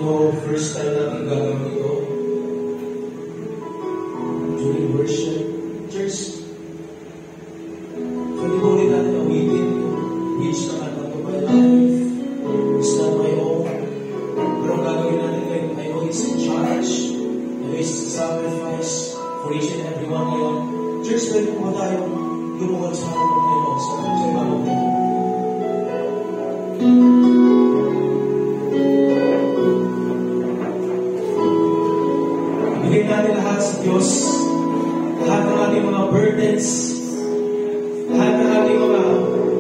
ito, first time natin gagawin ito. During worship. Church, pwede po rin natin awitin. Reach naman na to my life. It's not my own. Pero ang gagawin natin ngayon, I know it's in charge. I know it's a sacrifice for each and every one ngayon. Church, pwede po tayong lumuhod sa harap ng Panginoon sa ibang ngayon. Bigay natin lahat sa Diyos, lahat ng ating mga burdens, lahat ng ating mga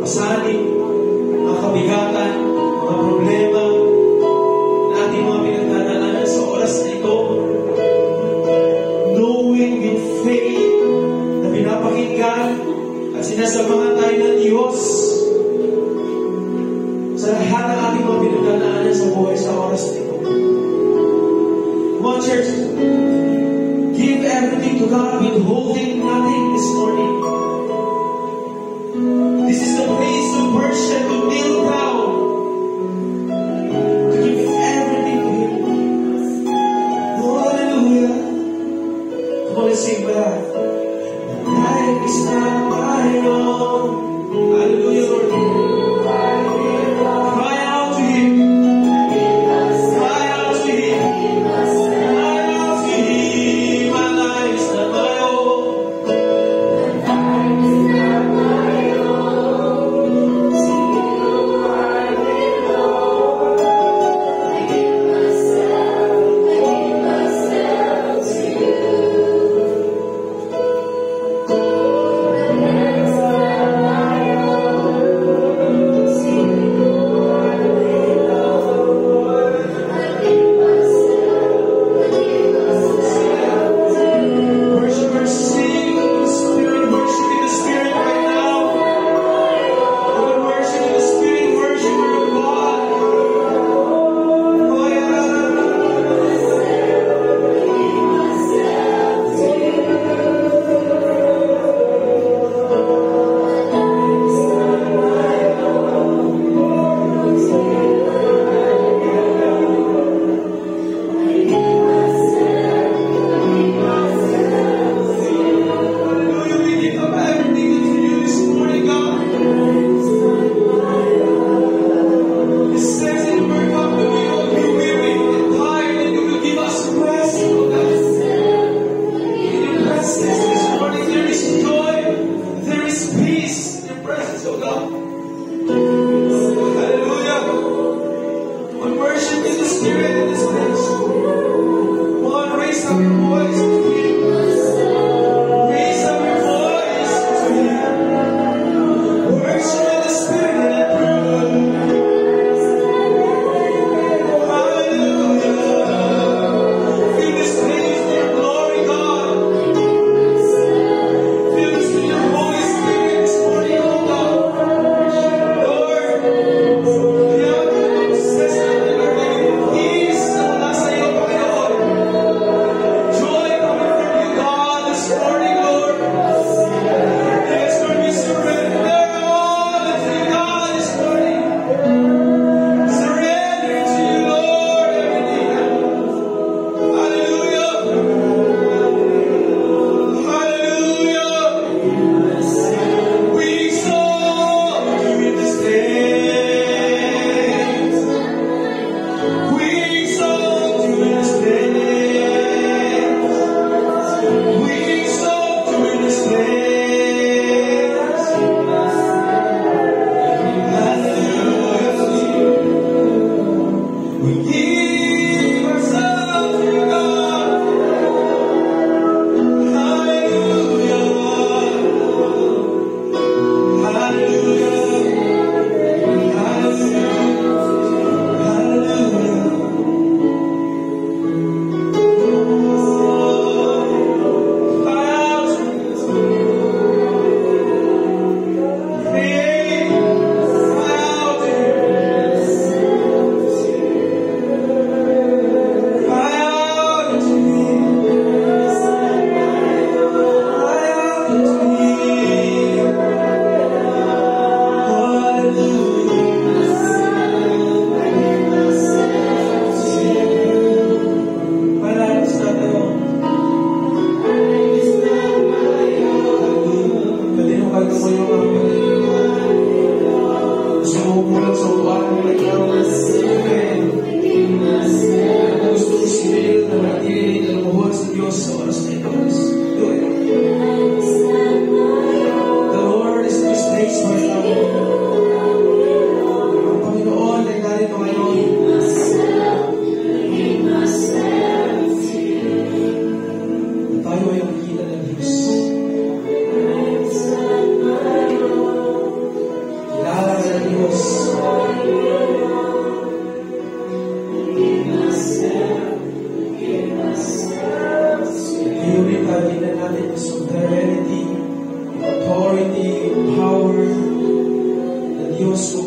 pasanin, mga kabigatan, mga problema, na ating mga pinagdadaanan sa oras na ito, knowing with faith na pinapakinggan at sinasamahan tayo ng Diyos sa lahat ng ating mga pinagdadaanan sa buhay sa oras na ito. Come on, church. Give everything to God, withholding nothing this morning. This is the place to worship, to kneel down, to give everything to Him. Oh, hallelujah. Come on, let's sing back. Life is not my own. Hallelujah, Lord. Cry out to Him. Cry out to Him.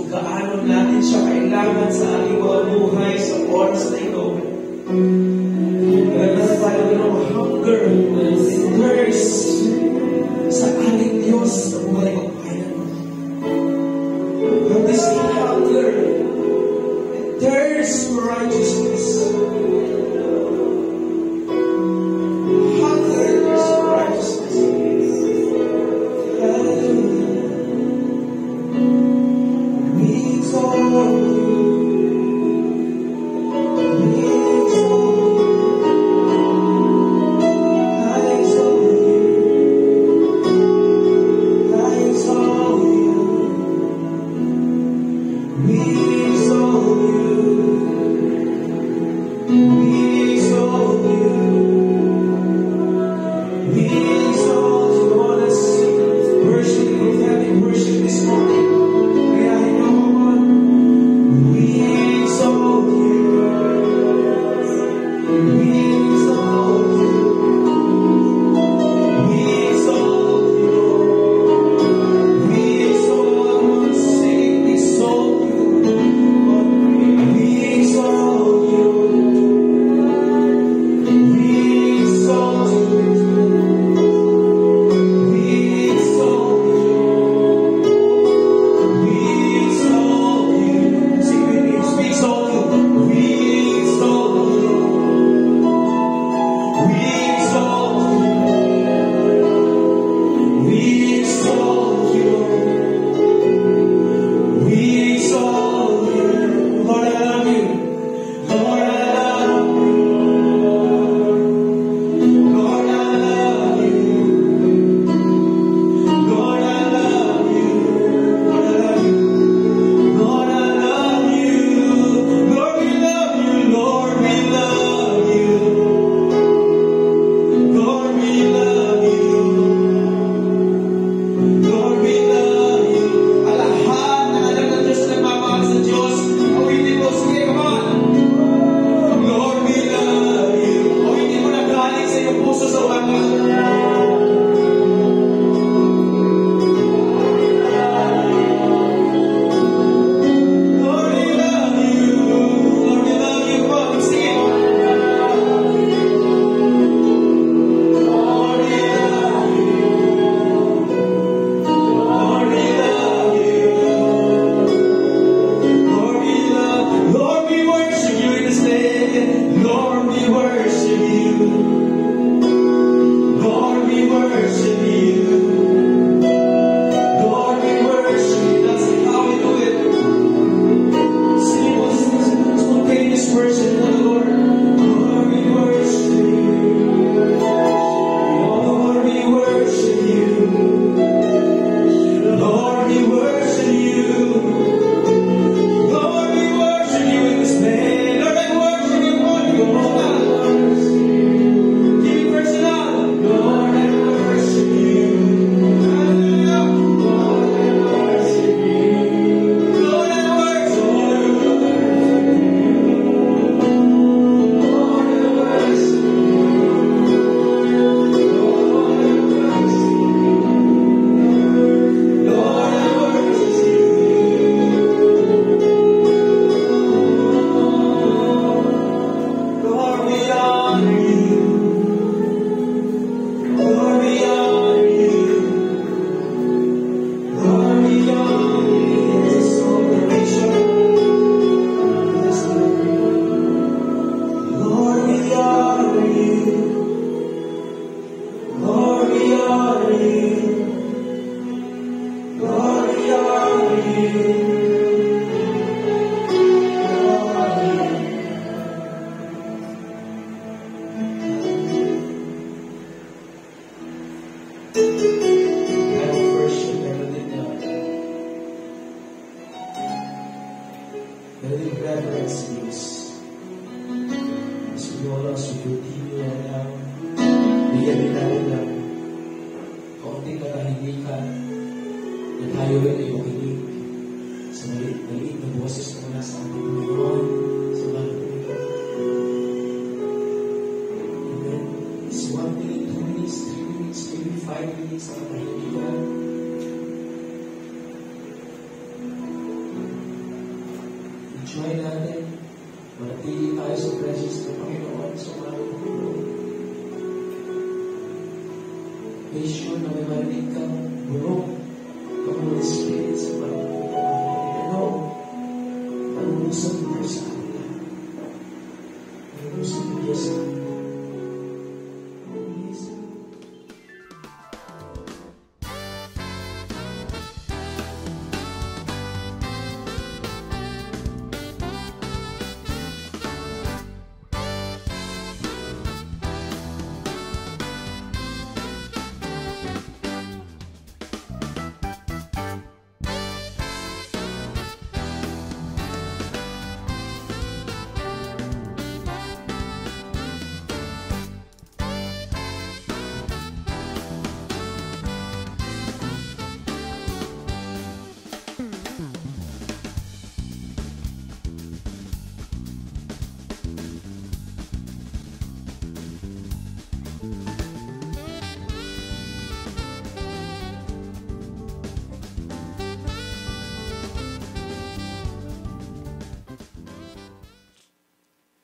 gaano natin siya kailangan sa ating mga buhay sa oras na ito. Kaya natin tayo ng hunger and thirst sa ating Diyos sa buhay ko. Have this hunger and thirst for righteousness. Hunger for righteousness. We exalt you. Hindi tayo sa presence ng Panginoon sa mga Panginoon. Make sure na may marinig kang bulong ng Holy Spirit sa mga Panginoon. Anong gusto ng Diyos sa atin? Anong gusto ng Diyos sa atin?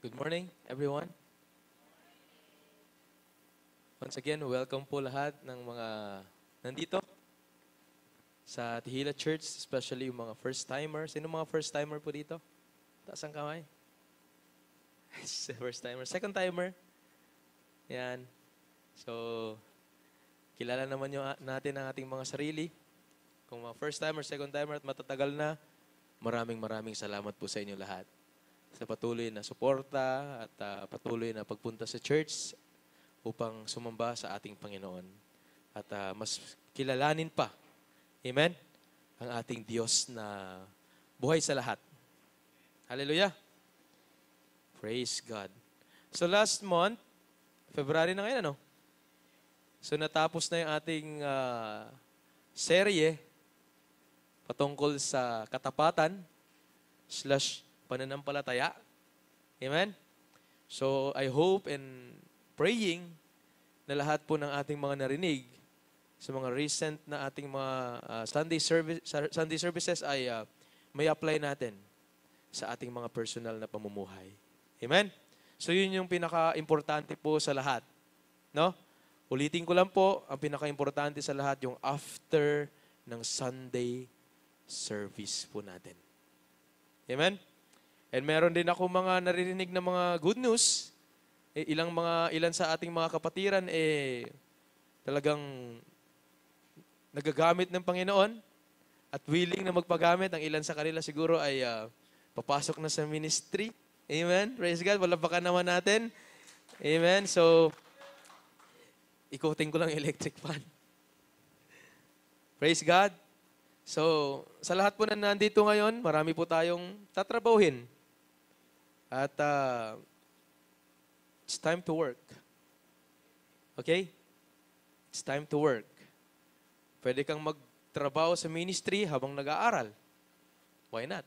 Good morning, everyone. Once again, welcome po lahat ng mga nandito sa Tihila Church, especially yung mga first-timers. Sino mga first-timer po dito? Taas ang kamay. First-timer. Second-timer. Yan. So, kilala naman natin ang ating mga sarili. Kung mga first-timer, second-timer at matatagal na, maraming salamat po sa inyo lahat. Sa patuloy na suporta at patuloy na pagpunta sa church upang sumamba sa ating Panginoon. At mas kilalanin pa, amen, ang ating Diyos na buhay sa lahat. Hallelujah! Praise God. So last month, February na ngayon, ano? So natapos na yung ating serye patungkol sa katapatan / pananampalataya. Amen? So, I hope and praying na lahat po ng ating mga narinig sa mga recent na ating mga Sunday services ay may apply natin sa ating mga personal na pamumuhay. Amen? So, yun yung pinaka-importante po sa lahat. No? Ulitin ko lang po, ang pinaka-importante sa lahat yung after ng Sunday service po natin. Amen? And meron din ako mga naririnig na mga good news. Ilan sa ating mga kapatiran talagang nagagamit ng Panginoon at willing na magpagamit. Ang ilan sa kanila siguro ay papasok na sa ministry. Amen? Praise God. Walapakan naman natin. Amen? So, ikutin ko lang yung electric fan. Praise God. So, sa lahat po na nandito ngayon, marami po tayong tatrabahuhin. At it's time to work. Okay? It's time to work. Pwede kang magtrabaho sa ministry habang nag-aaral. Why not?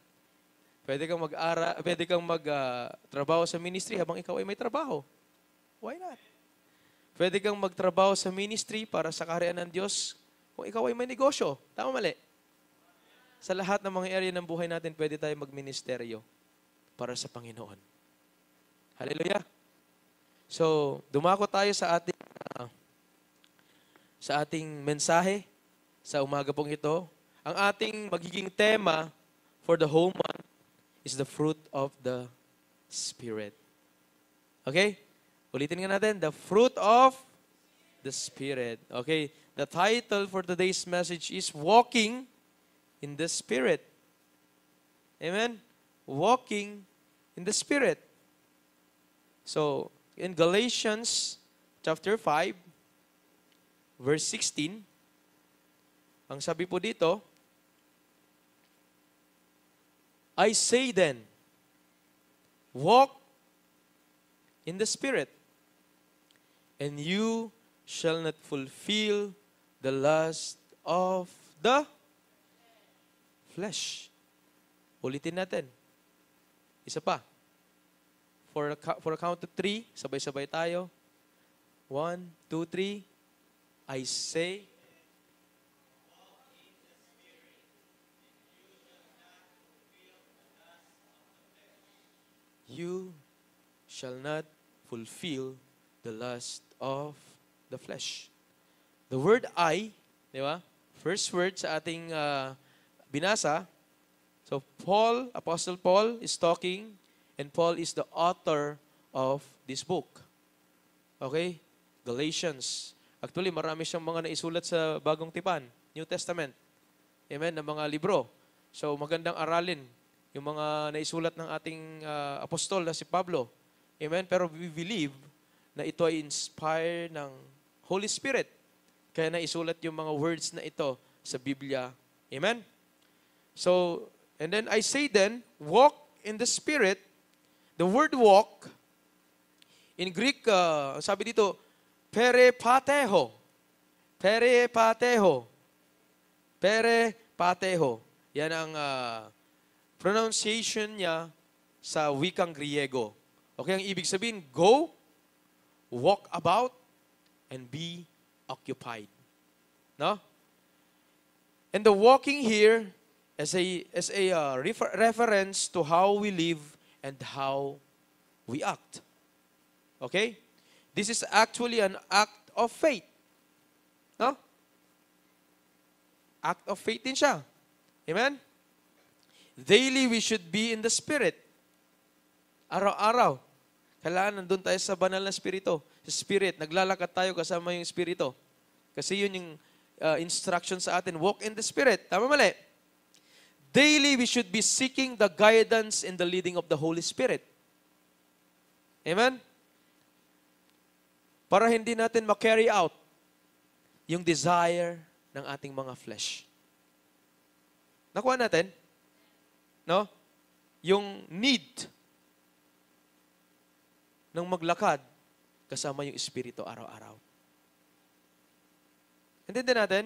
Pwede kang magtrabaho sa ministry habang ikaw ay may trabaho. Why not? Pwede kang magtrabaho sa ministry para sa kaharian ng Diyos kung ikaw ay may negosyo. Tama mali? Sa lahat ng mga area ng buhay natin, pwede tayo magministeryo para sa Panginoon. Hallelujah. So, dumako tayo sa ating mensahe sa umaga pong ito. Ang ating magiging tema for the whole month is the fruit of the Spirit. Okay? Ulitin nga natin, the fruit of the Spirit. Okay? The title for today's message is Walking in the Spirit. Amen? Walking in the Spirit. So, in Galatians chapter 5, verse 16, ang sabi po dito, I say then, walk in the Spirit, and you shall not fulfill the lust of the flesh. Ulitin natin. Isa pa. For a count of 3, sabay-sabay tayo. 1, 2, 3. I say, you shall not fulfill the lust of the flesh. The word I, di ba? First word sa ating binasa. So Paul, Apostle Paul is talking, and Paul is the author of this book. Okay? Galatians. Actually, marami siyang mga naisulat sa Bagong Tipan, New Testament. Amen? Na mga libro. So, magandang aralin yung mga naisulat ng ating apostol na si Pablo. Amen? Pero we believe na ito ay inspired ng Holy Spirit. Kaya naisulat yung mga words na ito sa Biblia. Amen? So, and then I say then, walk in the Spirit. The word walk, in Greek, sabi dito, peripateho. Peripateho. Peripateho. Yan ang pronunciation niya sa wikang Griego. Okay, ang ibig sabihin, go, walk about, and be occupied. No? And the walking here is a reference to how we live and how we act. Okay? This is actually an act of faith. No? Act of faith din siya. Amen? Daily we should be in the Spirit. Araw-araw. Kailangan nandun tayo sa banal na Espiritu. Sa Spirit. Naglalakad tayo kasama yung Espiritu. Kasi yun yung instruction sa atin. Walk in the Spirit. Tama mali? Daily we should be seeking the guidance and the leading of the Holy Spirit. Amen? Para hindi natin ma-carry out yung desire ng ating mga flesh. Nakuha natin? No? Yung need ng maglakad kasama yung Espiritu araw-araw. Intindihan natin?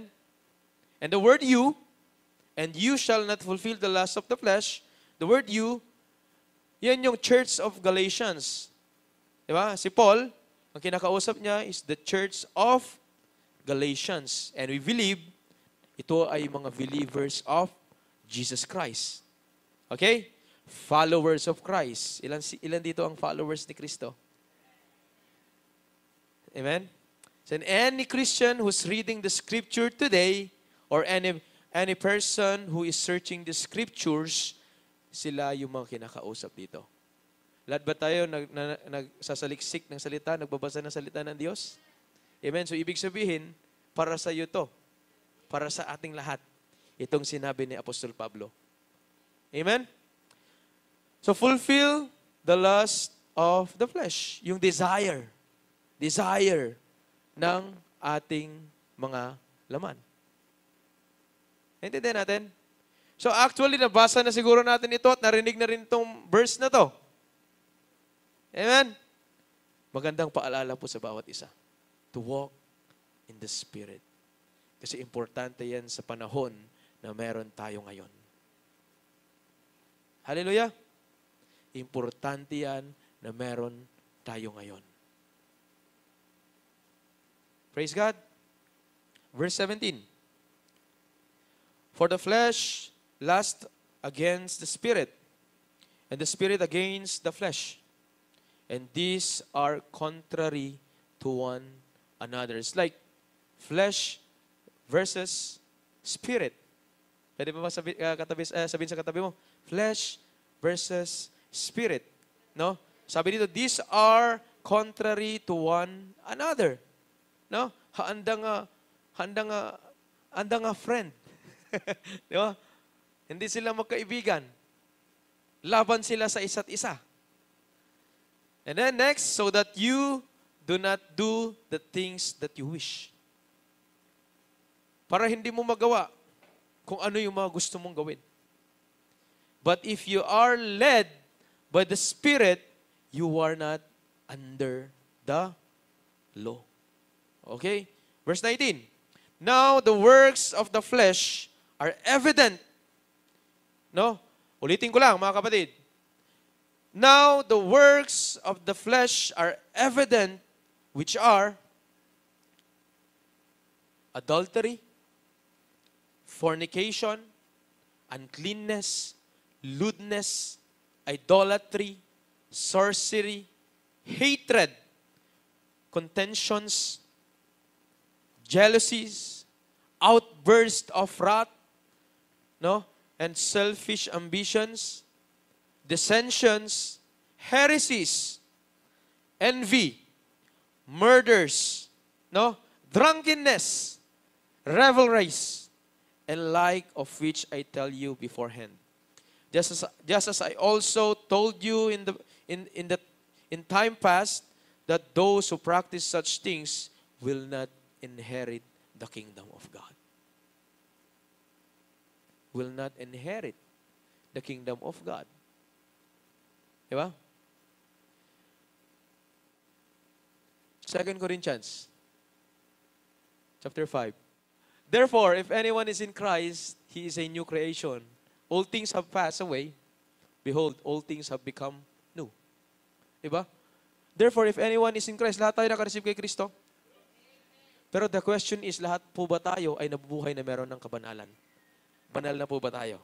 And the word you, and you shall not fulfill the lust of the flesh, the word you, yan yung church of Galatians. Diba? Si Paul, ang kinakausap niya is the church of Galatians. And we believe, ito ay mga believers of Jesus Christ. Okay? Followers of Christ. Ilan dito ang followers ni Kristo? Amen? So any Christian who's reading the scripture today, or any person who is searching the scriptures, sila yung mga kinakausap dito. Lahat ba tayo nagsasaliksik ng salita, nagbabasa ng salita ng Diyos? Amen? So, ibig sabihin, para sa iyo to. Para sa ating lahat. Itong sinabi ni Apostol Pablo. Amen? So, fulfill the lust of the flesh. Yung desire. Desire ng ating mga laman. Naintindihan natin? So, actually, nabasa na siguro natin ito at narinig na rin itong verse na to. Amen? Magandang paalala po sa bawat isa. To walk in the Spirit. Kasi importante yan sa panahon na meron tayo ngayon. Hallelujah! Importante yan na meron tayo ngayon. Praise God! Verse 17. For the flesh lusts against the Spirit, and the Spirit against the flesh. And these are contrary to one another. It's like flesh versus spirit. Pwede ba sabihin sa katabi mo? Flesh versus spirit. No? Sabi dito, these are contrary to one another. No? Handa nga friend. Di ba? Hindi sila magkaibigan. Laban sila sa isa't isa. And then next, so that you do not do the things that you wish. Para hindi mo magawa kung ano yung mga gusto mong gawin. But if you are led by the Spirit, you are not under the law. Okay? Verse 19. Now the works of the flesh are evident. No? Ulitin ko lang, mga kapatid. Now the works of the flesh are evident, which are adultery, fornication, uncleanness, lewdness, idolatry, sorcery, hatred, contentions, jealousies, outburst of wrath, no? And selfish ambitions, dissensions, heresies, envy, murders, no? Drunkenness, revelries, and like of which I tell you beforehand. Just as I also told you in time past, that those who practice such things will not inherit the kingdom of God. Will not inherit the kingdom of God. Diba? 2 Corinthians chapter 5. Therefore, if anyone is in Christ, he is a new creation. All things have passed away. Behold, all things have become new. Diba? Therefore, if anyone is in Christ, lahat tayo nakareceive kay Kristo. Pero the question is, lahat po ba tayo ay nabubuhay na meron ng kabanalan? Banal na po ba tayo?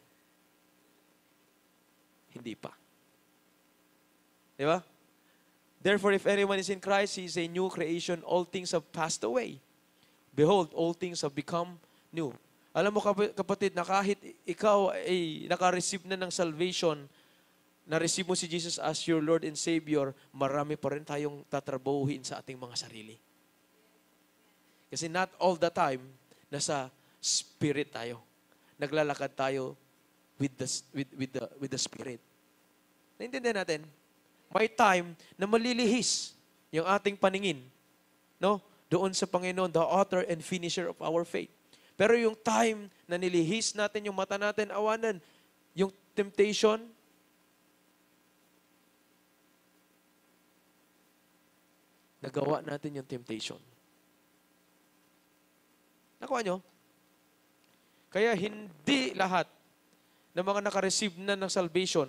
Hindi pa. Diba? Therefore, if anyone is in Christ, he is a new creation. All things have passed away. Behold, all things have become new. Alam mo kapatid, na kahit ikaw ay naka-receive na ng salvation, na-receive mo si Jesus as your Lord and Savior, marami pa rin tayong tatrabahuhin sa ating mga sarili. Kasi not all the time, nasa spirit tayo. Naglalakad tayo with the spirit. Naintindihan natin? May time na malilihis yung ating paningin, no? Doon sa Panginoon, the author and finisher of our faith. Pero yung time na nilihis natin yung mata natin, awanan, yung temptation, nagawa natin yung temptation. Nakuha nyo? Kaya hindi lahat ng mga nakareceive na ng salvation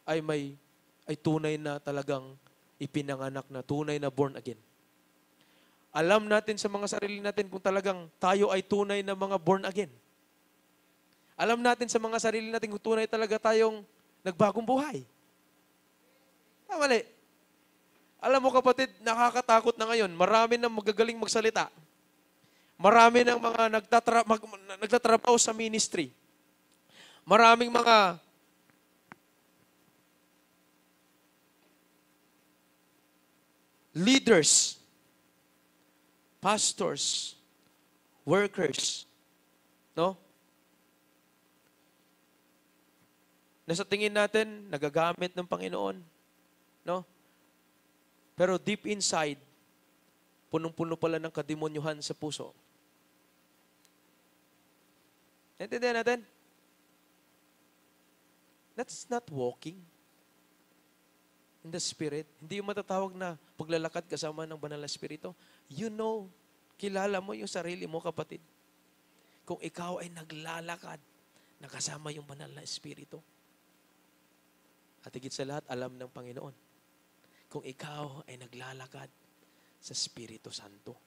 ay tunay na talagang ipinanganak na, tunay na born again. Alam natin sa mga sarili natin kung talagang tayo ay tunay na mga born again. Alam natin sa mga sarili natin kung tunay talaga tayong nagbagong buhay. Mali. Alam mo kapatid, nakakatakot na ngayon. Marami nang magagaling magsalita. Marami nang mga nagtatrabaho sa ministry. Maraming mga leaders, pastors, workers, no? Na sa tingin natin, nagagamit ng Panginoon, no? Pero deep inside, punong-puno pala ng kademonyuhan sa puso. Naintindihan natin? That's not walking in the Spirit. Hindi yung matatawag na paglalakad kasama ng Banal na Espiritu. You know, kilala mo yung sarili mo, kapatid. Kung ikaw ay naglalakad, nakasama yung Banal na Espiritu. At higit sa lahat, alam ng Panginoon. Kung ikaw ay naglalakad sa Espiritu Santo.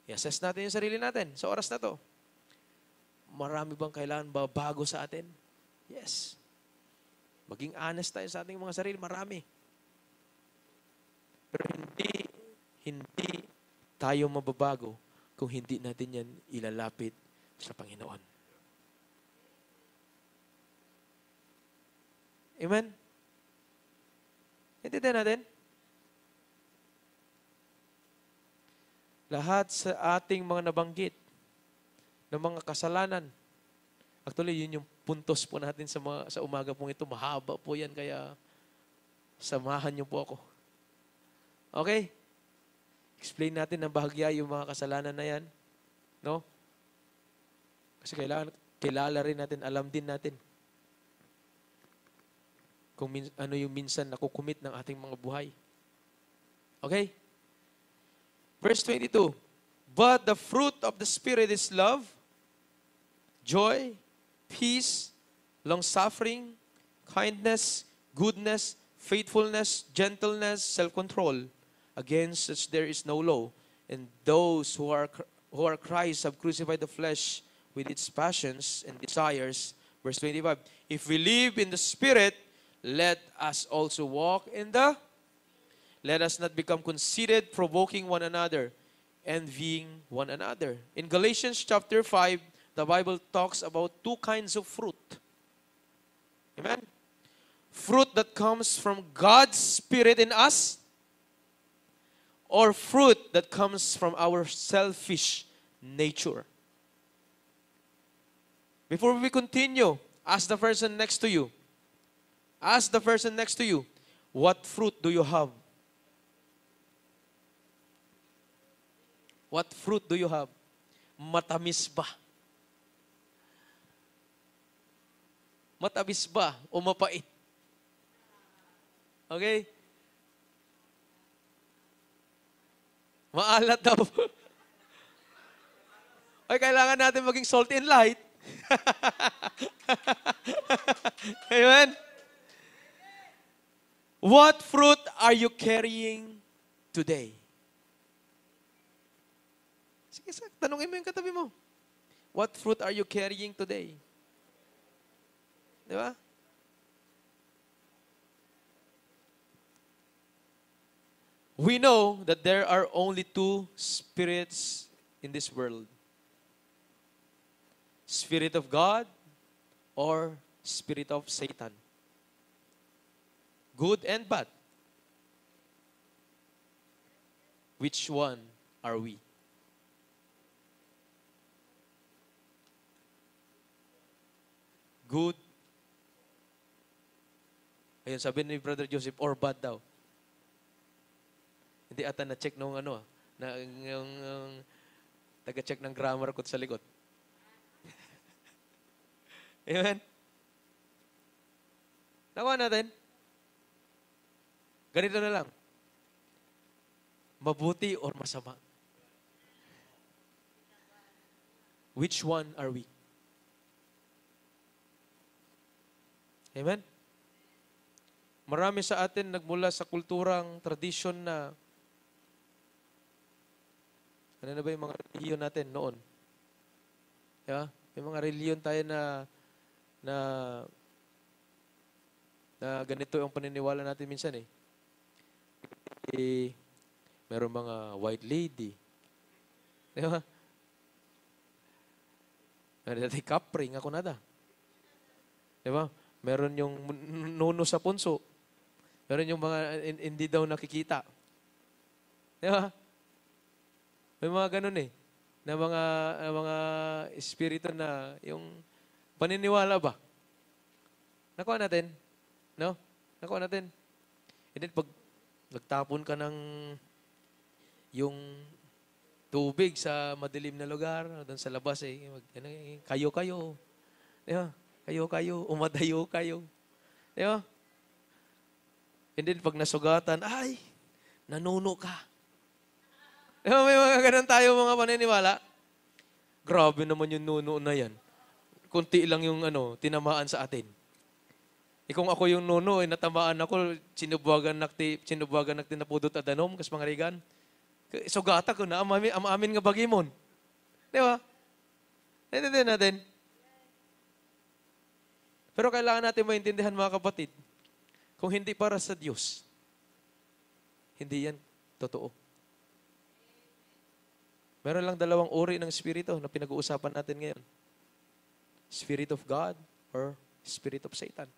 I-assess natin yung sarili natin sa oras na to. Marami bang kailangan bago sa atin? Yes. Maging honest tayo sa ating mga sarili. Marami. Pero hindi tayo mababago kung hindi natin yan ilalapit sa Panginoon. Amen? Intindihan natin? Lahat sa ating mga nabanggit ng mga kasalanan. Actually, yun yung puntos po natin sa umaga pong ito. Mahaba po yan, kaya samahan niyo po ako. Okay? Explain natin ng bahagya yung mga kasalanan na yan. No? Kasi kilala rin natin, alam din natin kung ano yung minsan nakukumit ng ating mga buhay. Okay? Verse 22, but the fruit of the Spirit is love, joy, peace, long-suffering, kindness, goodness, faithfulness, gentleness, self-control. Against such there is no law. And those who are Christ have crucified the flesh with its passions and desires. Verse 25, If we live in the Spirit, let us also walk in the... Let us not become conceited, provoking one another, envying one another. In Galatians chapter 5, the Bible talks about two kinds of fruit. Amen? Fruit that comes from God's Spirit in us, or fruit that comes from our selfish nature. Before we continue, ask the person next to you. Ask the person next to you, what fruit do you have? What fruit do you have? Matamis ba? Matamis ba o mapait? Okay? Maalat daw. Ay, kailangan natin maging salt and light. Amen? What fruit are you carrying today? Sige, tanungin mo yung katabi mo. What fruit are you carrying today? Di ba? We know that there are only two spirits in this world. Spirit of God or spirit of Satan. Good and bad. Which one are we? Good. Ayun, sabi ni Brother Joseph, or bad daw. Hindi ata na-check nung yung taga-check ng grammar ko sa likod. Amen? Nakuha natin? Ganito na lang. Mabuti or masama? Which one are we? Amen? Marami sa atin nagmula sa kulturang tradisyon na ano na ba yung mga reliyon natin noon? Yeah? May mga reliyon tayo na ganito yung paniniwala natin minsan eh. Meron mga white lady. Di ba? Meron natin kapring, ako nada. Di ba? Meron yung nuno sa punso. Meron yung mga hindi daw nakikita. Di ba? May mga ganun eh. Na mga espiritu na yung paniniwala ba? Nakuha natin. No? Nakuha natin. And then pag nagtapon ka ng yung tubig sa madilim na lugar, doon sa labas eh, kayo-kayo. Di ba? Kayo-kayo, umadayo kayo. Di ba? And then pag nasugatan, ay, nanuno ka. Di ba, may mga ganun tayo mga paniniwala. Grabe naman yung nuno na yan. Kunti lang yung tinamaan sa atin. Kung ako yung nuno, natamaan ako, sinubuagan nakti napudot adanom, kas mga rigan. Sugata ko na, amin nga bagimon. Di ba? Naintindihan natin. Pero kailangan natin maintindihan mga kapatid, kung hindi para sa Diyos, hindi yan totoo. Meron lang dalawang uri ng espiritu na pinag-uusapan natin ngayon. Spirit of God or Spirit of Satan.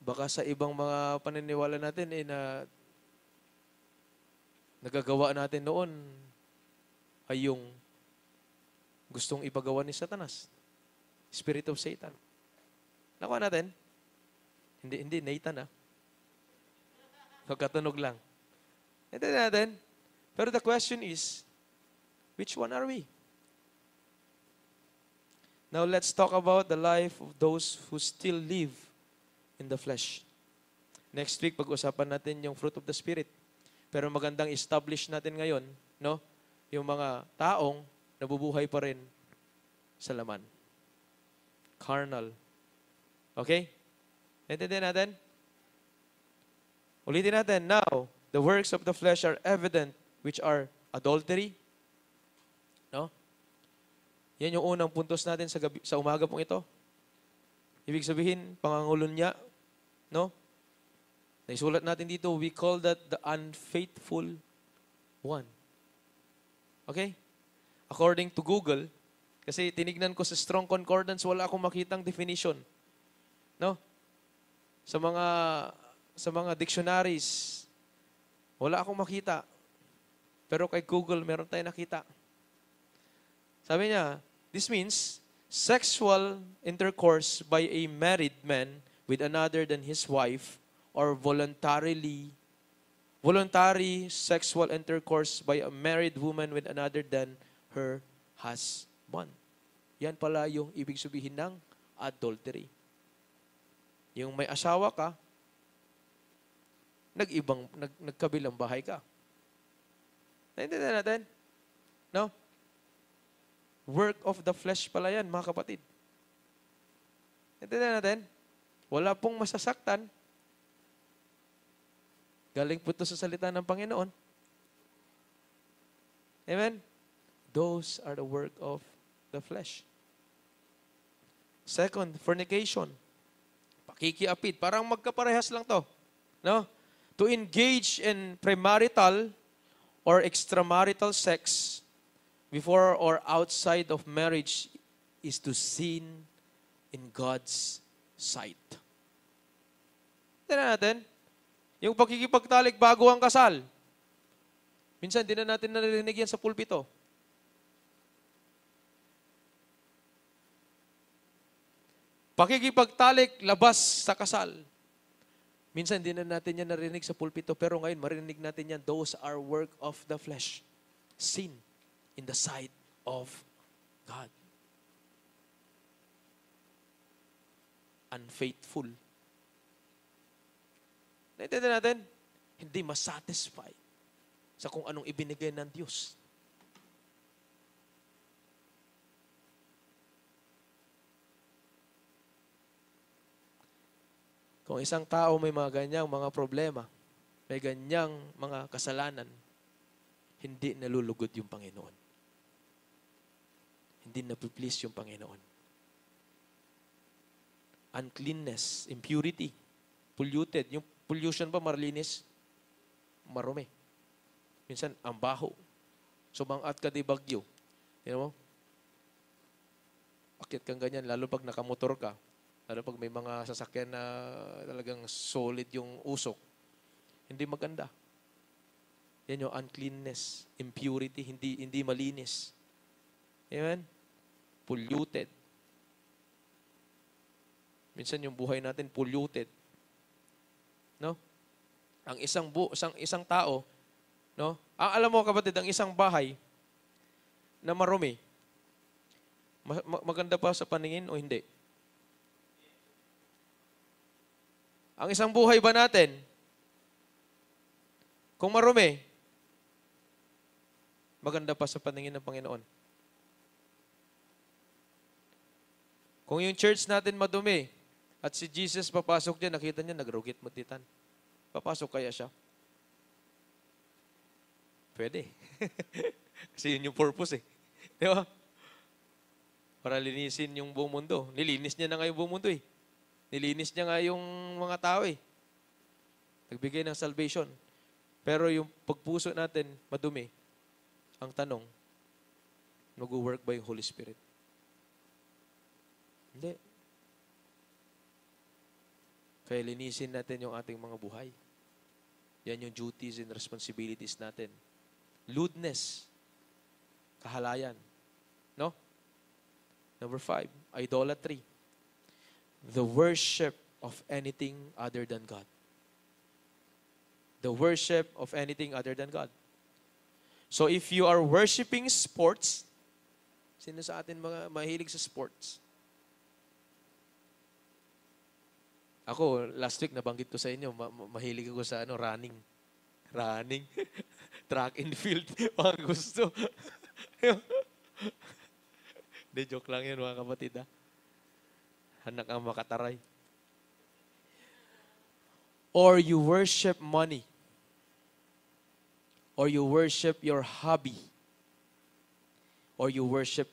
Baka sa ibang mga paniniwala natin na nagagawa natin noon ay yung gustong ipagawa ni Satanas. Spirit of Satan. Nakuha natin? Hindi, Nathan Magkatunog lang. Hindi natin. Pero the question is, which one are we? Now let's talk about the life of those who still live in the flesh. Next week, pag-usapan natin yung fruit of the Spirit. Pero magandang establish natin ngayon, no? Yung mga taong nabubuhay pa rin sa laman. Carnal. Okay? Naintindihan natin? Ulitin natin. Now, the works of the flesh are evident, which are adultery. No? Yan yung unang puntos natin sa umaga pong ito. Ibig sabihin, pangangulon niya, no? Naisulat natin dito, we call that the unfaithful one. Okay? According to Google, kasi tinignan ko sa Strong Concordance, wala akong makitang definition. No? Sa mga dictionaries, wala akong makita. Pero kay Google, meron tayong nakita. Sabi niya, this means sexual intercourse by a married man with another than his wife or voluntary sexual intercourse by a married woman with another than her husband. Yan pala yung ibig sabihin ng adultery. Yung may asawa ka, nagkabilang bahay ka. Naintindihan natin? No? Work of the flesh pala yan, mga kapatid. Naintindihan natin? Wala pong masasaktan. Galing po ito sa salita ng Panginoon. Amen? Those are the work of the flesh. Second, fornication. Pakikiapid. Parang magkaparehas lang to. No? To engage in premarital or extramarital sex before or outside of marriage is to sin in God's sight. Tignan natin. Yung pagkikipagtalik bago ang kasal. Minsan, di na natin naririnig yan sa pulpito. Pakikipagtalik labas sa kasal. Minsan, di na natin yan narinig sa pulpito. Pero ngayon, marinig natin yan. Those are work of the flesh. Sin in the sight of God. Unfaithful. Naintindihan natin? Hindi masatisfy sa kung anong ibinigay ng Diyos. Kung isang tao may mga ganyang mga problema, may ganyang mga kasalanan, hindi nalulugod yung Panginoon. Hindi napiplease yung Panginoon. Uncleanness, impurity, polluted. Yung pollution ba, marlinis? Marumi. Minsan, ang baho. Sumangat ka di bagyo. You know? Akit kang ganyan, lalo pag nakamotor ka. Lalo pag may mga sasakyan na talagang solid yung usok. Hindi maganda. Yan yung uncleanness, impurity, hindi malinis. Amen? Polluted. Minsan yung buhay natin polluted. No? Ang isang tao, no? Alam mo kapatid, ang isang bahay na marumi, maganda pa sa paningin o hindi? Ang isang buhay ba natin, kung marumi, maganda pa sa paningin ng Panginoon? Kung yung church natin madumi, at si Jesus papasok dyan, nakita niya, nagrugit matitan. Papasok kaya siya? Pwede. Kasi yun yung purpose eh. Di ba? Para linisin yung buong mundo. Nilinis niya na nga yung buong mundo eh. Nilinis niya nga yung mga tao eh. Nagbigay ng salvation. Pero yung pagpuso natin, madumi. Ang tanong, nag-work ba yung Holy Spirit? Hindi. Kaya linisin natin yung ating mga buhay. Yan yung duties and responsibilities natin. Lewdness. Kahalayan. No? Number 5, idolatry. The worship of anything other than God. The worship of anything other than God. So if you are worshiping sports, sino sa atin mga mahilig sa sports? Ako, last week nabanggit ko sa inyo, mahilig ako sa running. Running. Track and field. Mga gusto. De, joke lang yun mga kapatid ha. Hanak ang makataray. Or you worship money. Or you worship your hobby. Or you worship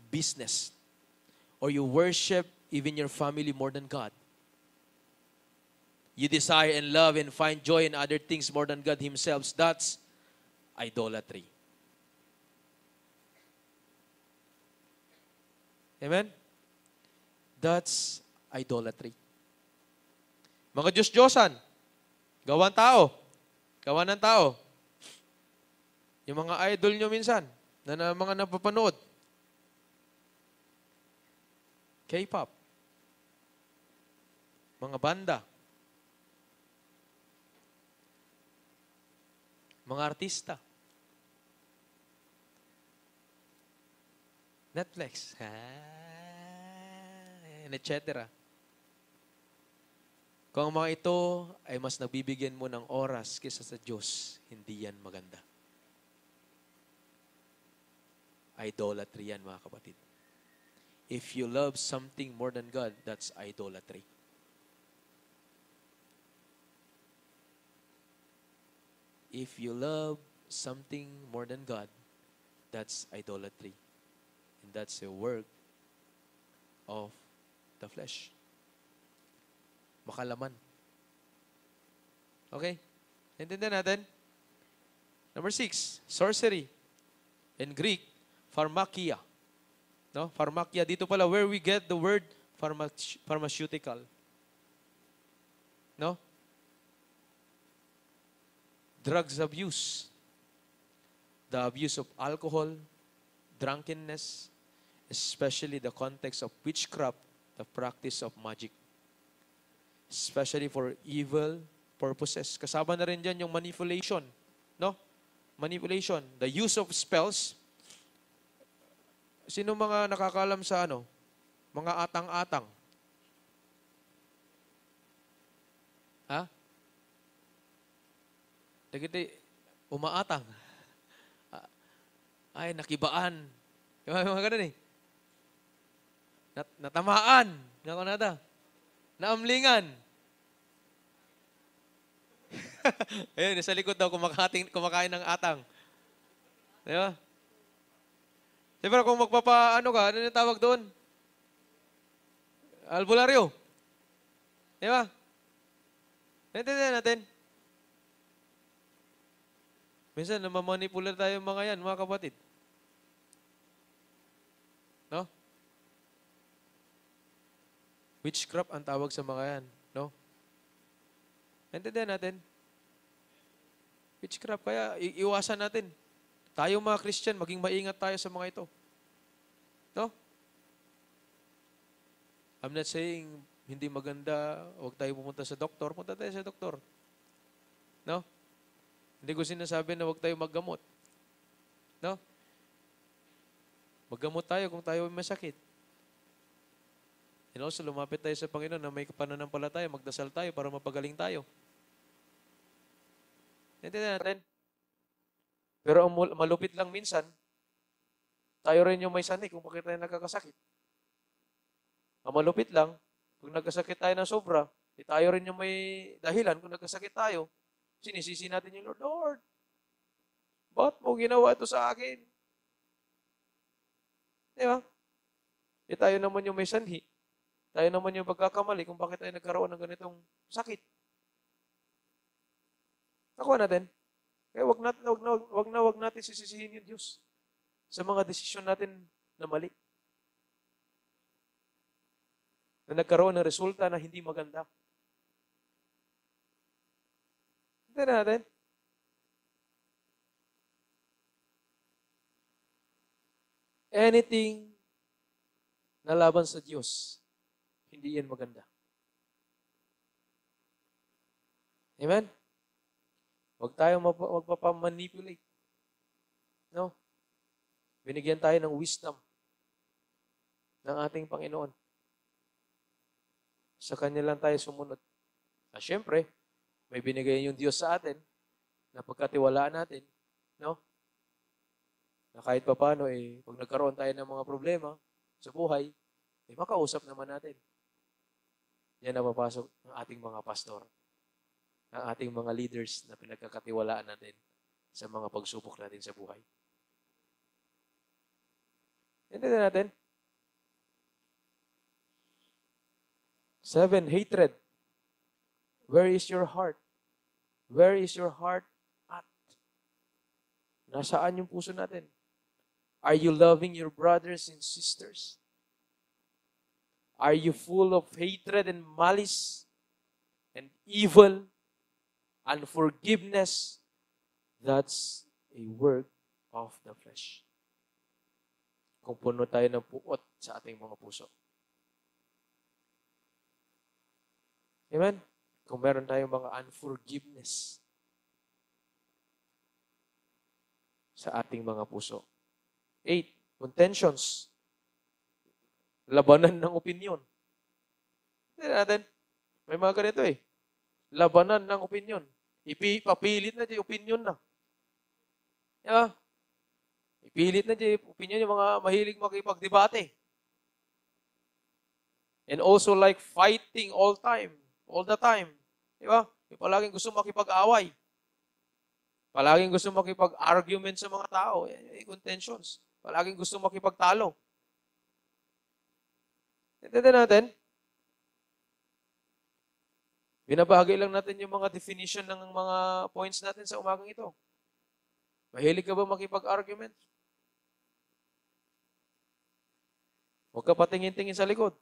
business. Or you worship even your family more than God. You desire and love and find joy in other things more than God Himself. That's idolatry. Amen? That's idolatry. Mga Diyos-Diyosan, gawan tao, gawan ng tao. Yung mga idol nyo minsan, na mga napapanood. K-pop. Mga banda. Mga artista. Netflix. And etc. Kung ang mga ito ay mas nabibigyan mo ng oras kaysa sa Diyos, hindi yan maganda. Idolatry yan, mga kapatid. If you love something more than God, that's idolatry. If you love something more than God, that's idolatry. And that's a work of the flesh. Makalaman. Okay? Intindihan natin? Number 6, sorcery. In Greek, pharmakia. No? Pharmakia. Dito pala where we get the word pharmaceutical. No? Drugs abuse. The abuse of alcohol, drunkenness, especially the context of witchcraft, the practice of magic. Especially for evil purposes. Kasama na rin dyan yung manipulation. No? Manipulation. The use of spells. Sino mga nakakalam sa ano? Mga atang-atang. Ha? Dagiti, umaatang. Ay, nakibaan. Yung mga ganun eh. Natamaan. Nako nata. Naamlingan. Ayun, sa likod daw, kumakain ng atang. Di ba? Siyempre, kung magpapaano ka, ano yung tawag doon? Albularyo. Di ba? Naintindihan natin. Minsan, namamanipular tayo mga yan, mga kapatid. No? Witchcraft ang tawag sa mga yan. No? Naintindihan natin. Witchcraft. Kaya, iwasan natin. Tayo mga Christian, maging maingat tayo sa mga ito. No? I'm not saying hindi maganda, huwag tayo pumunta sa doktor. Punta tayo sa doktor. No? Hindi ko sinasabi na huwag tayo maggamot. No? Maggamot tayo kung tayo may masakit. And also, lumapit tayo sa Panginoon na may pananampalataya, magdasal tayo para mapagaling tayo. Naintindihan natin? Pero ang malupit lang minsan, tayo rin yung may sanhi kung bakit tayo nagkakasakit. Ang malupit lang, kung nagkasakit tayo ng sobra, tayo rin yung may dahilan kung nagkasakit tayo. Sinisisi natin yung Lord, Lord, ba't mo ginawa ito sa akin? Di ba? Tayo naman yung may sanhi. Tayo naman yung pagkakamali kung bakit tayo nagkaroon ng ganitong sakit. Nakuha natin. Kaya wag natin sisisihin yung Diyos sa mga desisyon natin na mali. Na nagkaroon ng resulta na hindi maganda. Hindi natin. Anything na laban sa Diyos, hindi yan maganda. Amen? Huwag tayong magpapamanipulate. No? Binigyan tayo ng wisdom ng ating Panginoon. Sa Kanya lang tayo sumunod. At syempre, may binigay yung Diyos sa atin na pagkatiwalaan natin, no? Na kahit pa paano, pag nagkaroon tayo ng mga problema sa buhay, makausap naman natin. Yan na papasok ng ating mga pastor, ng ating mga leaders na pinagkakatiwalaan natin sa mga pagsubok natin sa buhay. Hindi natin. 7, hatred. Where is your heart? Where is your heart at? Nasaan yung puso natin? Are you loving your brothers and sisters? Are you full of hatred and malice and evil, unforgiveness? That's a work of the flesh. Kung puno tayo ng puot sa ating mga puso. Amen? Kung meron tayong mga unforgiveness sa ating mga puso. 8, contentions. Labanan ng opinyon. Hindi natin. May mga ganito eh. Labanan ng opinyon. Ipapilit na dyan, opinyon na. Diba? Ipilit na dyan, opinyon yung mga mahilig makipagdebate. And also like fighting all the time. Diba? Yung palaging gusto makipag-away. Palaging gusto makipag-argument sa mga tao. Contentions. Palaging gusto makipagtalo. Intindihan natin? Binabahagi lang natin yung mga definition ng mga points natin sa umagang ito. Mahilig ka ba makipag-argument? Huwag ka patingin-tingin sa likod.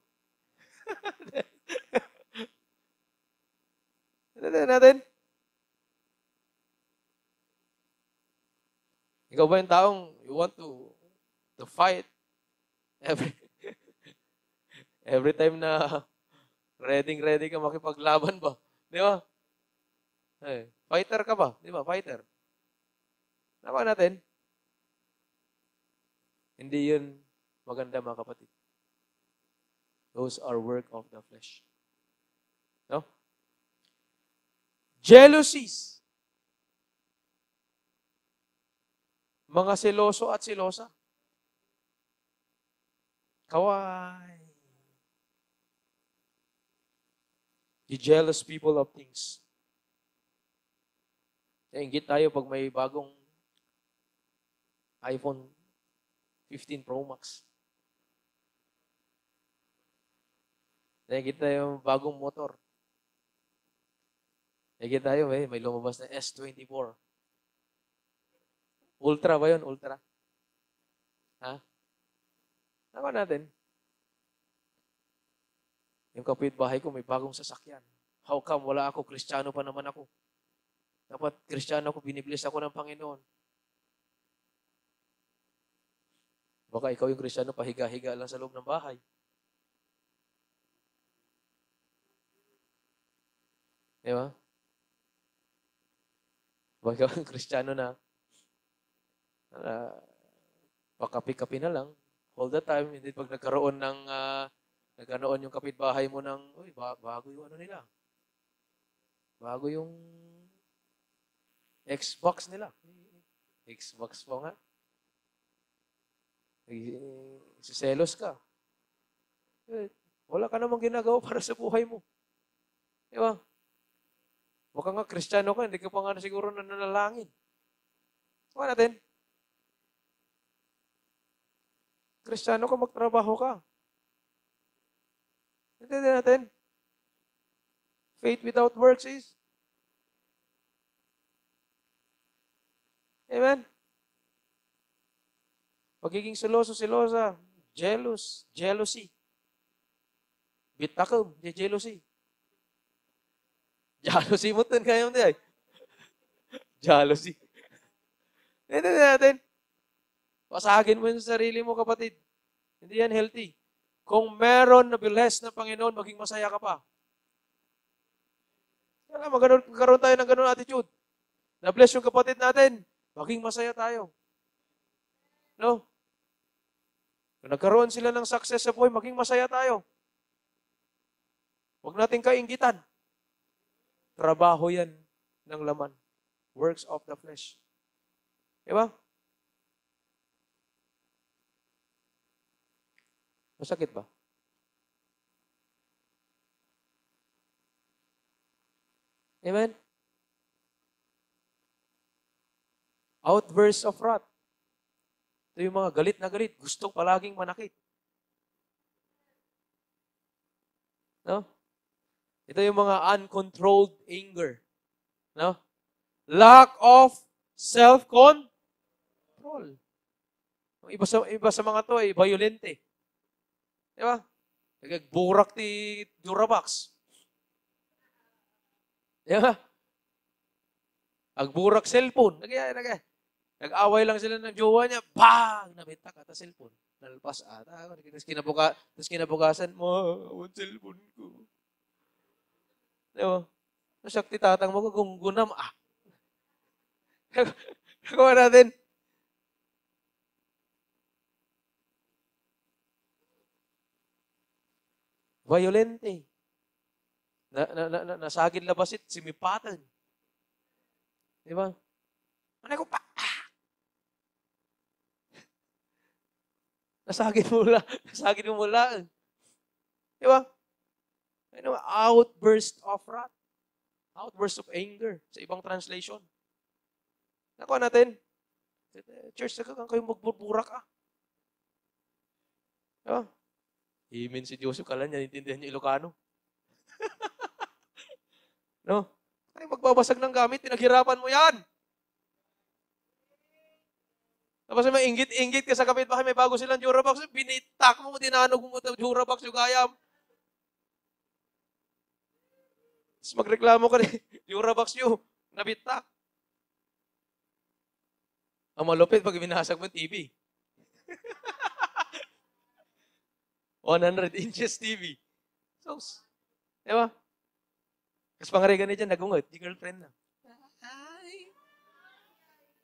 Intindihan natin? Ikaw ba yung taong you want to fight every time na ready ka makipaglaban ba? Di ba? Fighter ka ba? Di ba? Fighter. Naman natin. Hindi yun maganda mga kapatid. Those are work of the flesh. No? Jealousies. Mga seloso at selosa. Kaway. The jealous people of things. Nainggit tayo pag may bagong iPhone 15 Pro Max. Nainggit tayo bagong motor. Nainggit tayo may lumabas na S24. Ultra ba yun? Ultra? Ha? Naman natin. Yung kapitbahay ko may bagong sasakyan. How come wala ako? Kristiyano pa naman ako. Dapat Kristiyano ako, binibless ako ng Panginoon. Baka ikaw yung Kristiyano, pahiga-higa lang sa loob ng bahay. Di ba? Baka ikaw yung Kristiyano na pakapi-kapi na lang all the time. Hindi pag nagkaroon yung kapitbahay mo ng, uy, bago yung ano nila. Bago yung Xbox nila. Xbox pa nga. Siselos ka. Wala ka namang ginagawa para sa buhay mo. Di ba? Baka nga Kristiyano ka, hindi ka pa nga siguro nananalangin. Diba natin? Kristiyano ka, magtrabaho ka. Hindi natin. Faith without works is. Amen? Pagiging seloso-selosa, jealousy. Bitakom, jealousy. Jealousy mo din kayo hindi ay. Jealousy. Hindi natin. Pasagin mo yung sarili mo, kapatid. Hindi yan healthy. Kung meron na bless na Panginoon, maging masaya ka pa. Kaya magkaroon tayo ng ganun attitude. Na-bless yung kapatid natin, maging masaya tayo. No? Kung nagkaroon sila ng success sa buhay, maging masaya tayo. Huwag natin kainggitan. Trabaho yan ng laman. Works of the flesh. Diba? Masakit ba? Amen? Outbursts of wrath. Ito yung mga galit na galit. Gustong palaging manakit. No? Ito yung mga uncontrolled anger. No? Lack of self-control. Iba sa mga to ay violente. Di ba? Nagburak ti Durabox. Di ba? Agburak cellphone. Nag-away lang sila ng jowa niya. Bang! Nabitak ata cellphone. Nalpas ata. Tapos kinabukasan, awat cellphone ko. Di ba? Nasakti tatang mo, gunggunam. Nagawa natin. Violente. Nasagid labasit, simipatan. Di ba? Ano ko pa? Nasagid mo lang. Di ba? Ano, outburst of wrath. Outburst of anger. Sa ibang translation. Nakuha natin. Church, nagkagang kayo magburburak Di ba? Amen si Joseph. Kala niya, intindihan niya Ilocano. No? Ay, magbabasag ng gamit, pinaghirapan mo yan. Tapos may inggit ka sa kapitbahay, may bago silang Durabox, binitak mo, dinanog mo ito, Durabox, yung gayam. Tapos magreklamo ka rin, Durabox nyo, nabitak. Ang malupit, pag binasag mo TV. 100 inches TV. So, di ba? Kasi pangarigan niya dyan, nagungot, di girlfriend na. Ay.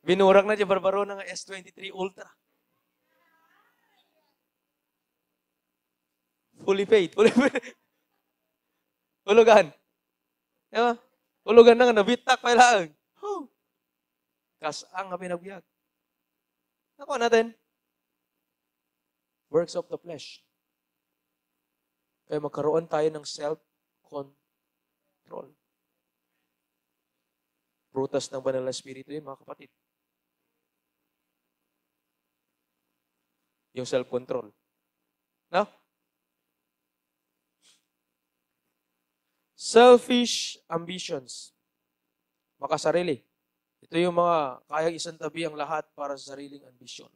Binurak na dyan, barbaro ng S23 Ultra. Fully paid. Ulugan. Di ba? Ulugan na nga, nabitak pa lang. Kasang nga pinagbiag. Nakuha natin. Works of the flesh. Kaya magkaroon tayo ng self-control. Prutas ng banal na espiritu yun, mga kapatid. Yung self-control. No? Selfish ambitions. Makasarili. Ito yung mga kayang isang tabi ang lahat para sa sariling ambisyon.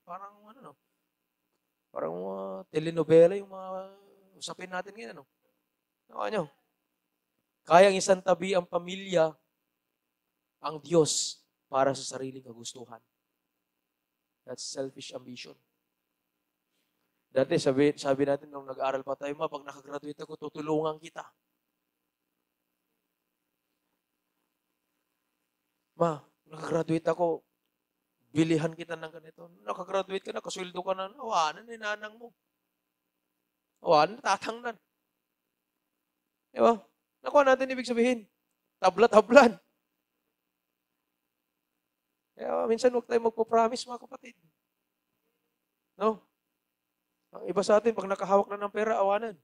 Parang ano no? Parang telenovela yung mga usapin natin ngayon. Ano? Nakuha nyo? Kayang isang tabi ang pamilya, ang Diyos, para sa sariling kagustuhan. That's selfish ambition. Dati, sabi natin, nung nag-aaral pa tayo, pag nakagraduate ako, tutulungan kita. Nakagraduate ako, bilihan kita ng ganito. Nakagraduate ka na, kasweldo ka na, awanan ni nanang mo. Awanan, tatangnan. Diba? Nakuha natin ibig sabihin. Tabla-tablan. Kaya minsan huwag tayo magpo-promise, mga kapatid. No? Ang iba sa atin, pag nakahawak na ng pera, awanan.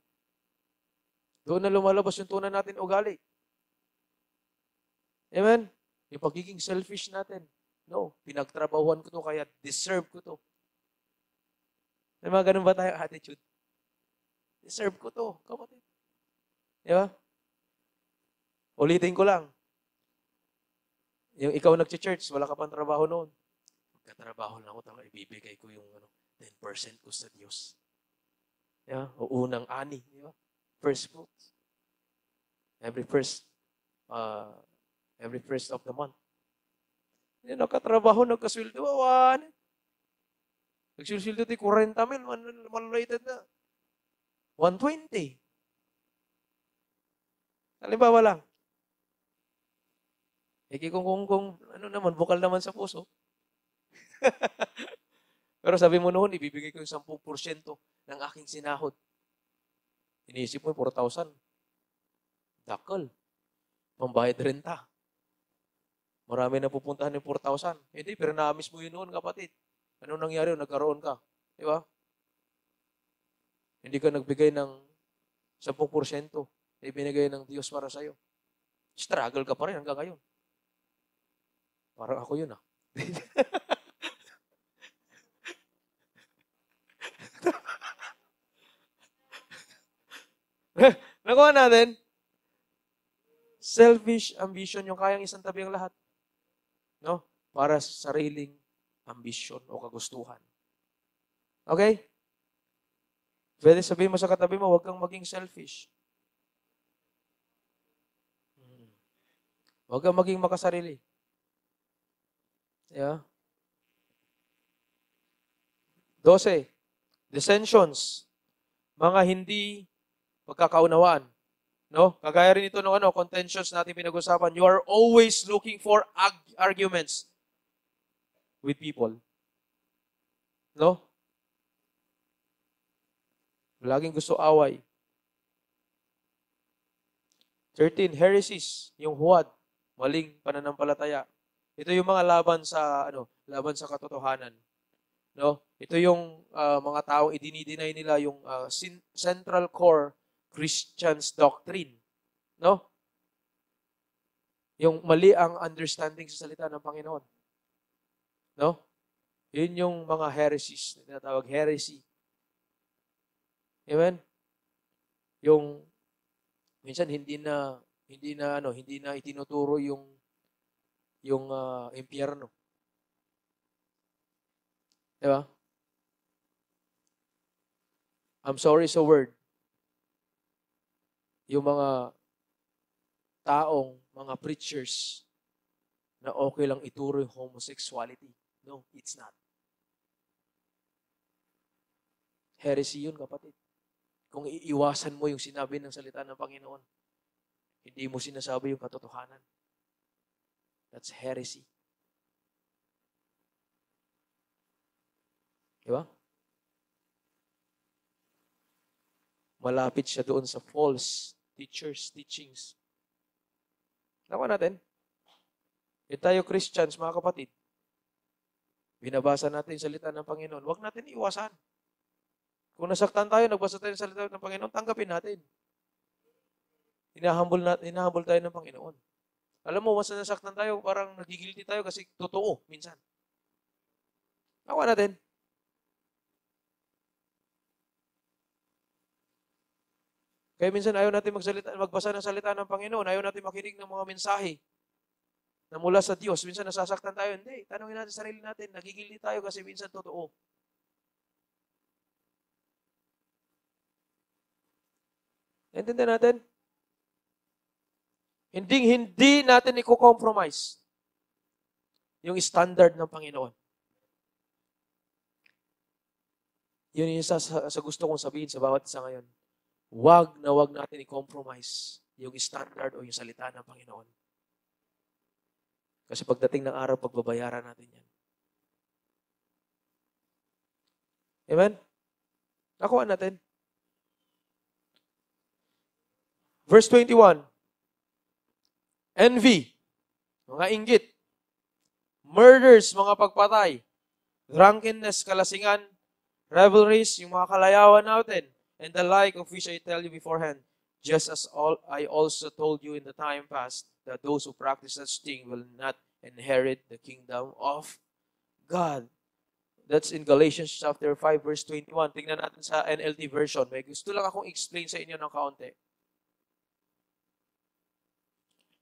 Doon na lumalabas yung tunay natin ugali. Amen? Yung pagiging selfish natin. No, pinagtrabahuan ko to, kaya deserve ko to. May mga ganun ba tayo attitude? Deserve ko to, kapatid. Di ba? Ulitin ko lang. Yung ikaw nag-church, wala ka pang trabaho noon. Magkatrabaho lang ako, talaga ibibigay ko yung 10% ko sa Diyos. Di ba? O unang ani. Di ba? First fruits. Every first of the month. Hindi nakatrabaho, nagkasweldo, awan. Nagsilsildo tayo 40,000, malulated na. 120. Halimbawa lang. Kung ano naman, bukal naman sa puso. Pero sabi mo noon, ibibigay ko yung 10% ng aking sinahod. Iniisip mo, 4,000. Dakal. Pambayad renta. Marami na pupuntahan ng 4,000. Hindi, pero na-miss mo yun noon, kapatid. Ano nangyari? Nagkaroon ka. Di ba? Hindi ka nagbigay ng 10%. Ibinigay ng Diyos para sa'yo. Struggle ka pa rin hanggang ngayon. Parang ako yun Nakuha natin. Selfish ambition, yung kayang isang tabi ang lahat. No? Para sa sariling ambition o kagustuhan. Okay? Pwede sabihin mo sa katabi mo, huwag kang maging selfish. Huwag kang maging makasarili. Yeah? 12. Dissensions. Mga hindi pagkakaunawaan. No? Kagaya rin ito ng contentions natin pinag-usapan. You are always looking for arguments with people. No? Laging gusto away. 13, heresies, yung huwad, maling pananampalataya. Ito yung mga laban sa katotohanan. No? Ito yung mga taong idinideny nila yung central core Christian's doctrine. No? Yung mali ang understanding sa salita ng Panginoon. No? Yun yung mga heresies, na tinatawag heresy. Amen? Yung minsan hindi na itinuturo yung impyerno. Diba? I'm sorry sa word. Yung mga taong, mga preachers na okay lang ituro yung homosexuality. No, it's not. Heresy yun, kapatid. Kung iiwasan mo yung sinabi ng salita ng Panginoon, hindi mo sinasabi yung katotohanan. That's heresy. Diba? Malapit siya doon sa false teachers, teachings. Nakuha natin. E tayo Christians, mga kapatid, binabasa natin yung salita ng Panginoon. Huwag natin iwasan. Kung nasaktan tayo, nagbasa tayo ng salita ng Panginoon, tanggapin natin. Hinahambol tayo ng Panginoon. Alam mo, mas nasaktan tayo, parang nagigilty tayo kasi totoo, minsan. Nakuha natin. Kaya minsan ayaw natin magbasa ng salita ng Panginoon. Ayaw natin makinig ng mga mensahe na mula sa Diyos. Minsan nasasaktan tayo. Hindi. Tanungin natin sarili natin. Nagigilty tayo kasi minsan totoo. Naintindihan natin? Hindi natin i-compromise yung standard ng Panginoon. Yun yung sa gusto kong sabihin sa bawat isa ngayon. Wag natin i-compromise yung standard o yung salita ng Panginoon. Kasi pagdating ng araw, pagbabayaran natin yan. Amen? Nakuha natin. Verse 21. Envy, mga inggit. Murders, mga pagpatay. Drunkenness, kalasingan. Revelries, yung mga kalayawan natin. And the like of which I tell you beforehand, just as I also told you in the time past, that those who practice such thing will not inherit the kingdom of God. That's in Galatians chapter 5, verse 21. Tingnan natin sa NLT version. May gusto lang akong explain sa inyo ng kaunti.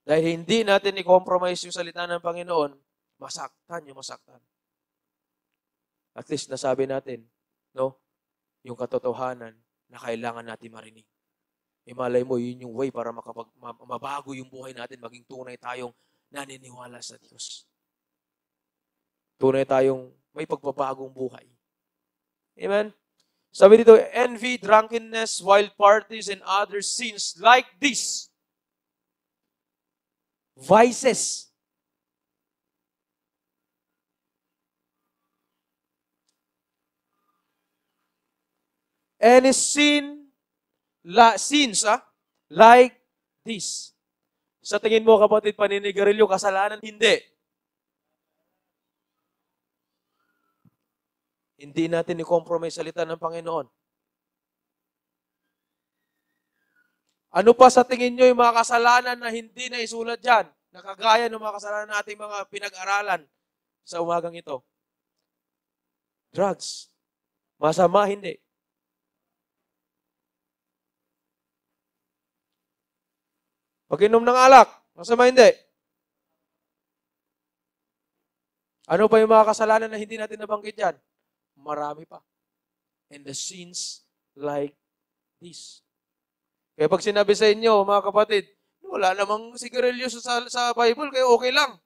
Dahil hindi natin i-compromise yung salita ng Panginoon, masaktan. At least nasabi natin, no? Yung katotohanan na kailangan natin marinig. Malay mo, yun yung way para mabago yung buhay natin, maging tunay tayong naniniwala sa Diyos. Tunay tayong may pagbabagong buhay. Amen? Sabi dito, envy, drunkenness, wild parties, and other sins like this. Vices. Any sins, like this. Sa tingin mo, kapatid, paninigarilyo, kasalanan? Hindi. Hindi natin i-compromise salita ng Panginoon. Ano pa sa tingin nyo yung mga kasalanan na hindi na isulat dyan? Nakagaya ng mga kasalanan nating mga pinag-aralan sa umagang ito. Drugs. Masama, hindi. Pag-inom ng alak, masama hindi. Ano pa yung mga kasalanan na hindi natin nabanggit yan? Marami pa. And the sins like this. Kaya pag sinabi sa inyo, mga kapatid, wala namang sigarilyo sa Bible, kaya okay lang.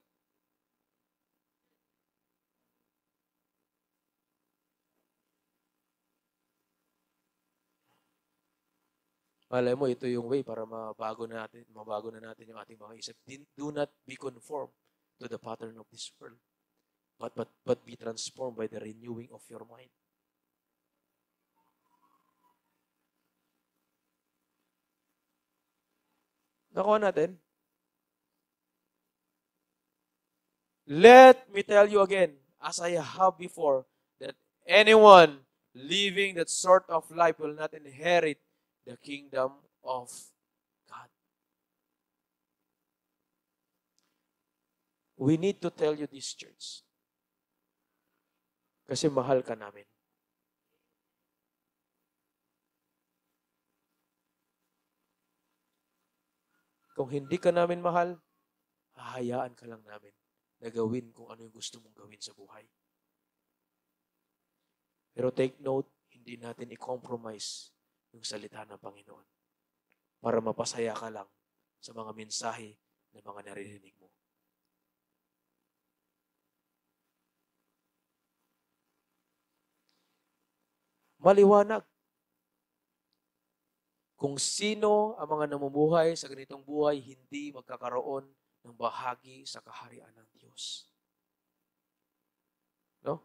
Malay mo, ito yung way para mabago na natin yung ating mga isip. Do not be conformed to the pattern of this world, but be transformed by the renewing of your mind. Nakuha natin? Let me tell you again, as I have before, that anyone living that sort of life will not inherit the kingdom of God. We need to tell you this, church. Kasi mahal ka namin. Kung hindi ka namin mahal, hahayaan ka lang namin na gawin kung ano yung gusto mong gawin sa buhay. Pero take note, hindi natin i-compromise yung salita ng Panginoon para mapasaya ka lang sa mga mensahe na mga naririnig mo. Maliwanag. Kung sino ang mga namumuhay sa ganitong buhay, hindi magkakaroon ng bahagi sa kaharian ng Diyos. No?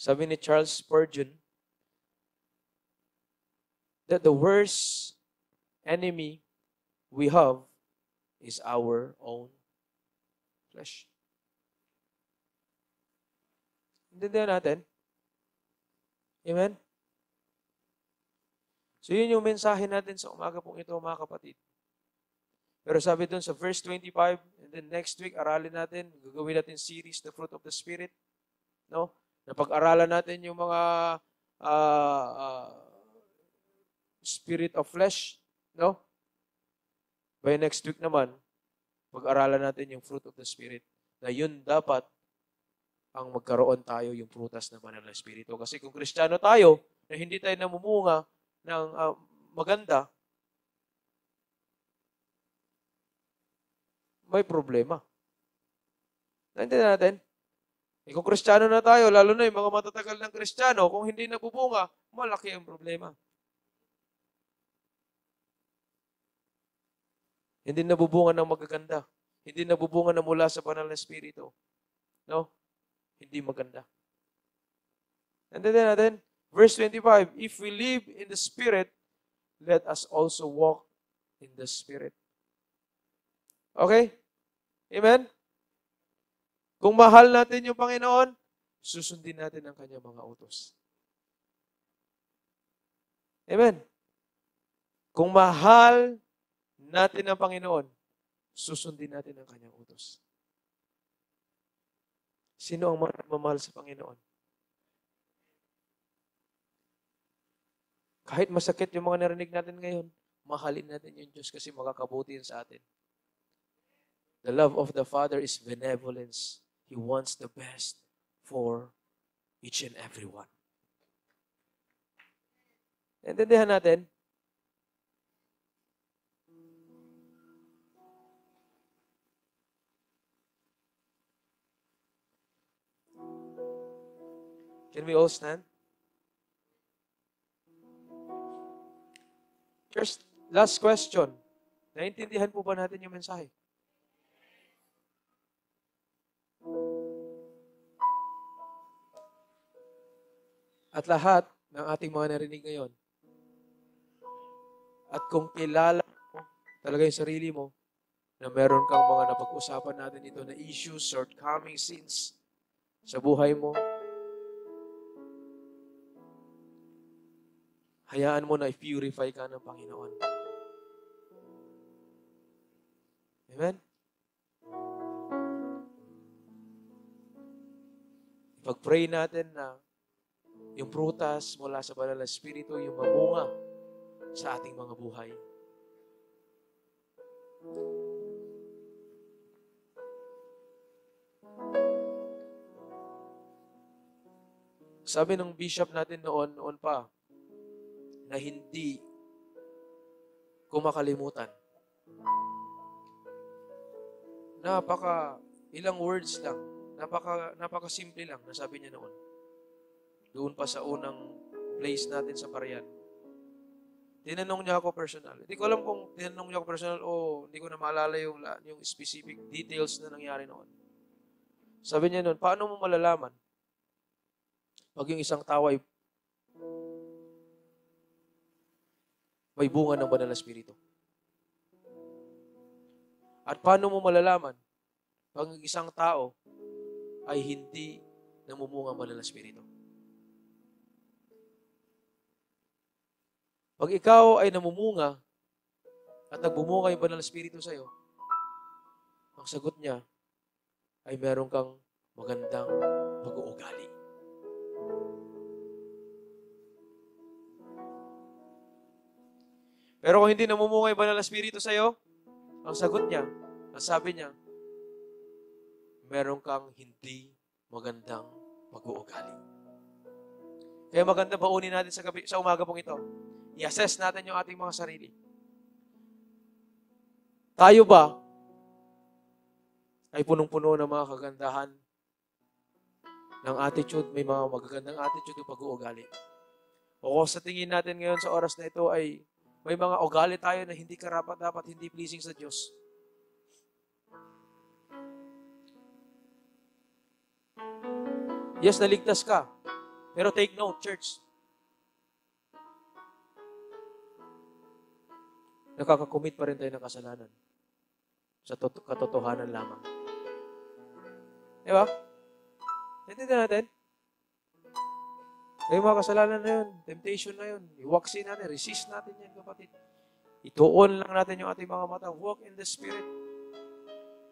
Sabi ni Charles Spurgeon, that the worst enemy we have is our own flesh. Intindihan natin? Amen? So yun yung mensahe natin sa umaga pong ito, mga kapatid. Pero sabi dun sa verse 25, and then next week, aralin natin, gagawin natin series, The Fruit of the Spirit. No? Napag-aralan natin yung mga spirit of flesh. No? By next week naman, pag-aralan natin yung fruit of the Spirit. Na yun dapat ang magkaroon tayo yung prutas ng banal na Espiritu. Kasi kung Kristiyano tayo, na hindi tayo namumunga ng maganda, may problema. Naintindihan natin? Kung Kristiyano na tayo, lalo na yung mga matatagal ng Kristiyano, kung hindi nabubunga, malaki ang problema. Hindi nabubunga ng magaganda. Hindi nabubunga na mula sa banal na Espiritu. No? Hindi maganda. Naintindihan natin? Verse 25, if we live in the Spirit, let us also walk in the Spirit. Okay? Amen? Kung mahal natin yung Panginoon, susundin natin ang kanyang mga utos. Amen? Kung mahal natin ang Panginoon, susundin natin ang kanyang utos. Sino ang mamahal sa Panginoon? Kahit masakit yung mga narinig natin ngayon, mahalin natin yung Diyos kasi makakabuti yun sa atin. The love of the Father is benevolence. He wants the best for each and every one. Intindihan natin? Can we all stand? First, last question. Naintindihan po ba natin yung mensahe? At lahat ng ating mga narinig ngayon, at kung kilala mo talaga yung sarili mo, na meron kang mga napag-usapan natin ito na issues, shortcomings, sins sa buhay mo, hayaan mo na i-purify ka ng Panginoon. Amen? Pag-pray natin na yung prutas mula sa banal na Espiritu, yung mamunga sa ating mga buhay. Sabi ng bishop natin noon pa, na hindi ko makalimutan. Ilang words lang, napaka simple lang, nasabi niya noon. Doon pa sa unang place natin sa Parian. Tinanong niya ako personal. Hindi ko alam kung tinanong niya ako personal o hindi ko na maalala yung specific details na nangyari noon. Sabi niya noon, paano mo malalaman pag yung isang tao ay may bunga ng Banal na Espiritu? At paano mo malalaman pag ang isang tao ay hindi namumunga ang Banal na Espiritu? Pag ikaw ay namumunga at nagbumunga yung Banal na Espiritu sa'yo, ang sagot niya ay meron kang magandang pag-uugali. Pero kung hindi namumunga yung Banal na Espiritu sa'yo, ang sagot niya, ang sabi niya, meron kang hindi magandang pag-uugali. Kaya maganda baunin natin sa umaga pong ito. I-assess natin yung ating mga sarili. Tayo ba ay punong-puno ng mga kagandahan ng attitude, may mga magagandang attitude o pag-uugali? O sa tingin natin ngayon sa oras na ito ay may mga ugali tayo na hindi karapat-dapat, hindi pleasing sa Diyos. Yes, naligtas ka. Pero take note, church. Nakakakumit pa rin tayo ng kasalanan. Sa katotohanan lamang. Di ba? Naintindihan natin? Yung mga kasalanan na yun, temptation na yun, iwaksi natin, resist natin yan, kapatid. Ituon lang natin yung ating mga mata. Walk in the Spirit.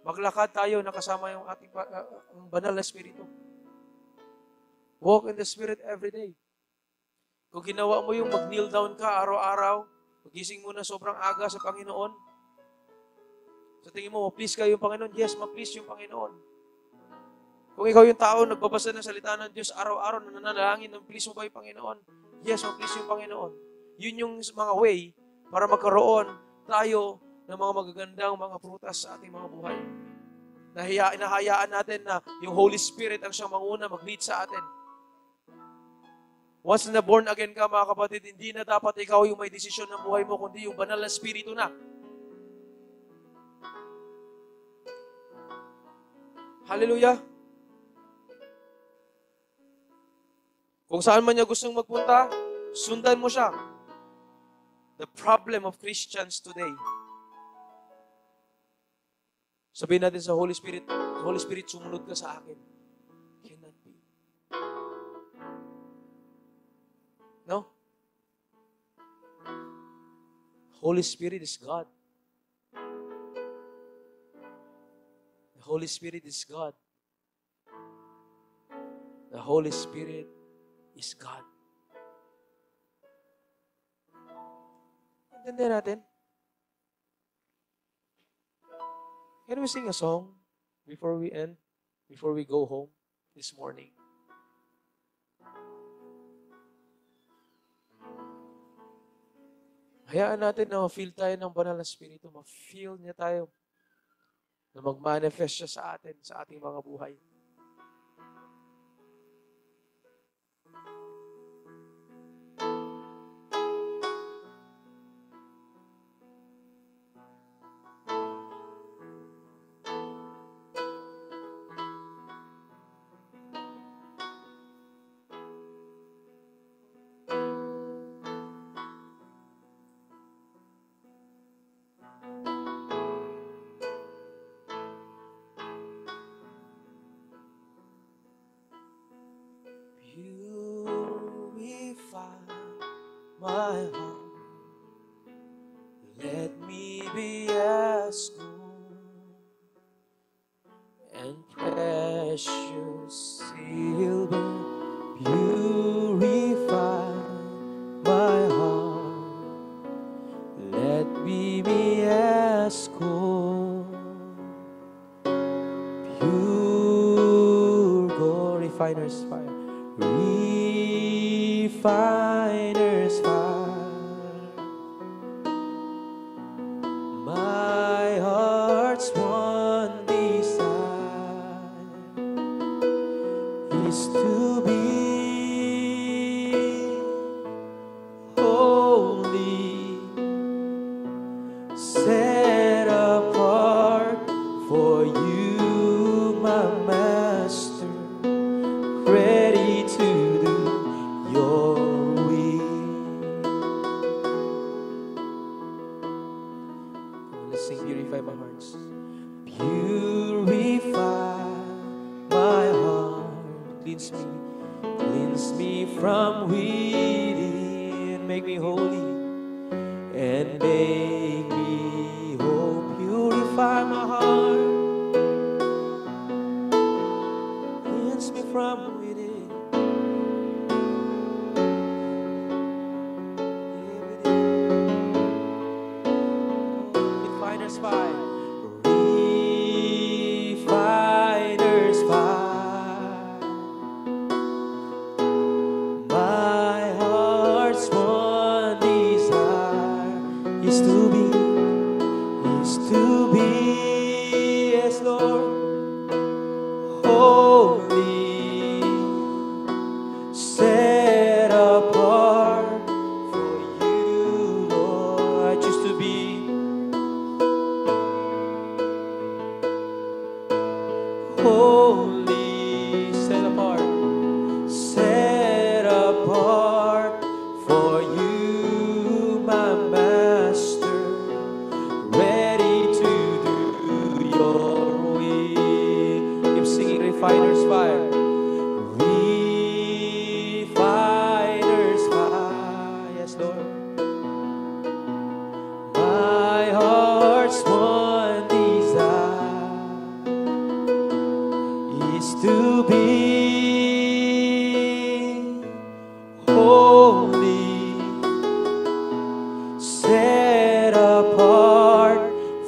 Maglakad tayo na kasama yung ating ang banal na Espiritu. Walk in the Spirit every day. Kung ginawa mo yung mag-kneel down ka araw-araw, magising mo na sobrang aga sa Panginoon, sa tingin mo, ma-please kayo yung Panginoon? Yes, ma-please yung Panginoon. Kung ikaw yung tao, nagbabasa ng salita ng Diyos araw-araw, nananalangin, ma-please mo ba yung Panginoon? Yes, ma-please yung Panginoon. Yun yung mga way para magkaroon tayo ng mga magagandang mga prutas sa ating mga buhay. Nahayaan natin na yung Holy Spirit ang siyang manguna mag-lead sa atin. Once na born again ka, mga kapatid, hindi na dapat ikaw yung may desisyon ng buhay mo, kundi yung banal na Espiritu na. Hallelujah! Kung saan man niya gustong magpunta, sundan mo siya. The problem of Christians today. Sabihin natin sa Holy Spirit, sumunod ka sa akin. Cannot be. No? Holy Spirit is God. The Holy Spirit is God. The Holy Spirit is God. Intindihan natin? Can we sing a song before we end? Before we go home this morning? Hayaan natin na ma-feel tayo ng banal na Espiritu. Ma-feel niya tayo na mag-manifest siya sa atin, sa ating mga buhay. Purify my heart. Let me be as gold and precious silver. Purify my heart. Let me be as gold refiner's fire. Refiner's fire. My heart's one desire is to be holy, set apart for you, my Master, ready to do your will. Let's sing Purify My Hearts. Purify my heart, cleanse me from within, make me holy and make me whole. Purify my heart, cleanse me from within. Refiner's fire. Refiner's fire. My heart's one desire is to be, yes, Lord, holy, set apart for you, Lord. I choose to be holy, set apart for you, my Master, ready to do your will. Keep singing Refiner's fire. Refiner's fire, yes, Lord. My heart's one desire is to be holy, set apart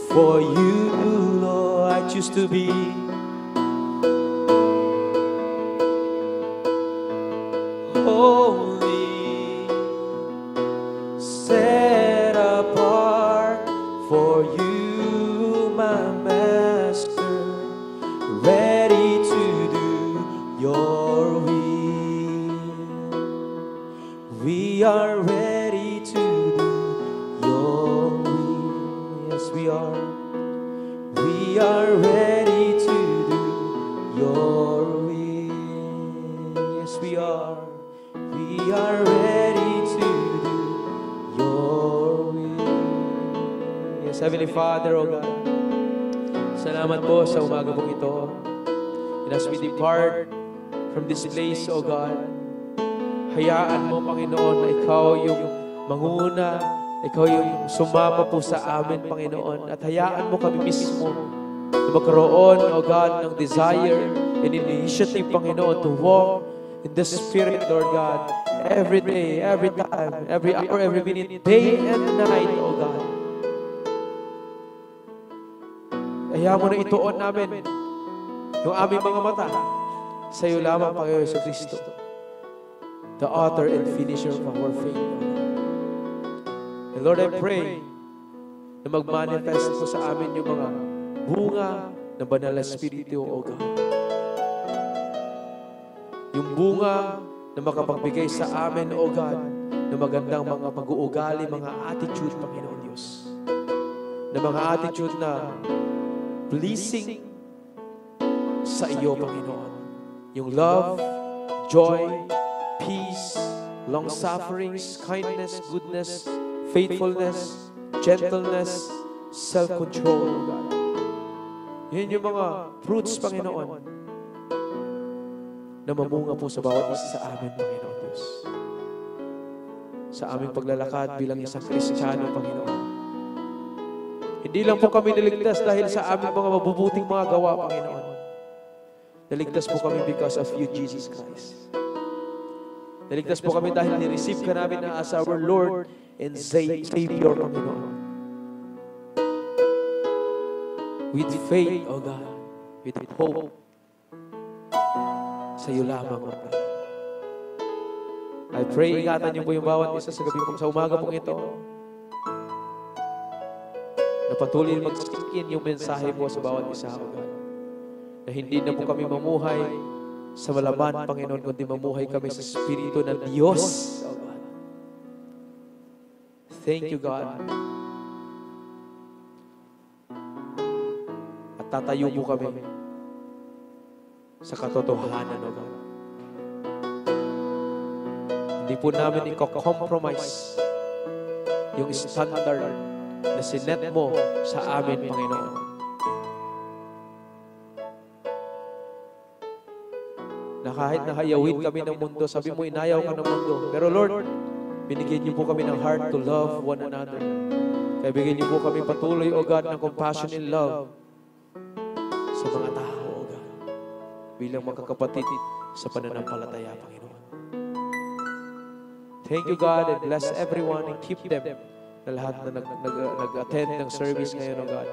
for you, Lord. I choose to be holy, set apart for you, my Master, ready to do your will. We are ready to do your will. Yes, we are. We are ready to do your will. Yes, we are. We are ready to do your will. Yes, Heavenly Father, O God, salamat po sa umaga pong ito. And as we depart from this place, O God, hayaan mo, Panginoon, na Ikaw yung manguna, Ikaw yung sumama po sa amin, Panginoon. At hayaan mo kami mismo na magkaroon, O God, ng desire and initiative, Panginoon, to walk in the Spirit, Lord God, every day, every time, every hour, every minute, day and night, O God. Hayaan mo na ituon namin yung aming mga mata sa iyo lamang, Panginoon Hesus Kristo, the author and finisher of our faith. And Lord, I pray na mag-manifest po sa amin yung mga bunga ng Banal na Espiritu, O God. Yung bunga na makapagbigay sa amin, O God, na magandang mga pag-uugali, mga attitude, Panginoon Diyos. Na mga attitude na pleasing sa iyo, Panginoon. Yung love, joy, peace, long-sufferings, kindness, goodness, faithfulness, gentleness, self-control, O God. Yun yung mga fruits, Panginoon, na mamunga po sa bawat isa sa amin, Panginoon Diyos. Sa aming paglalakad bilang isang Kristiyano, Panginoon. Hindi lang po kami naligtas dahil sa aming mga mabubuting mga gawa, Panginoon. Naligtas po kami because of you, Jesus Christ. Naligtas po kami dahil ni-receive ka namin na as our Lord and Savior, Panginoon. With faith, O God, with hope, sa iyo lamang, O God. I pray, ingatan niyo po yung bawat isa sa gabi pong sa umaga pong ito. Na patuloy mag-sink in yung mensahe po sa bawat isa, O God. Na hindi na po kami mamuhay sa malaman, Panginoon, kundi mamuhay kami sa Espiritu ng Diyos, O God. Thank you, God. At tatayo po kami sa katotohanan, O God. Hindi po namin i-compromise yung standard na sinet mo sa amin, Panginoon. Na kahit nahayawin kami ng mundo, sabi mo, inayaw ka ng mundo. Pero Lord, binigyan niyo po kami ng heart to love one another. Kaya bigyan niyo po kami patuloy, O God, ng compassion and love sa mga tao, O God. Bilang magkakapatid sa pananampalataya, Panginoon. Thank you, God, and bless everyone and keep them na lahat na nag-attend ng service ngayon, O God.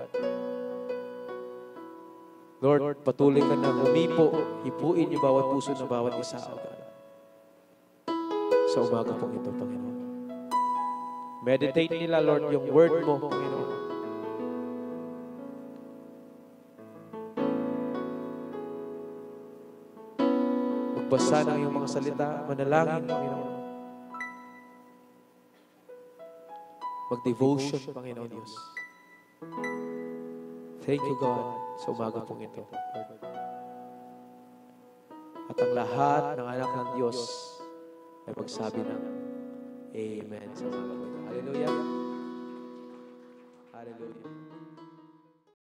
Lord, patuloy ka na humipo, hipuin niyo bawat puso ng bawat isa, O God. Sa umaga pong ito, Panginoon. Meditate nila, Lord, yung word mo, Panginoon. Magbasa ng iyong mga salita, manalangin, Panginoon. Mag-devotion, Panginoon Diyos. Thank you, God, sa umaga pong ito. At ang lahat ng anak ng Diyos ay magsabi ng Amen sa umaga pong ito. Hallelujah. Hallelujah.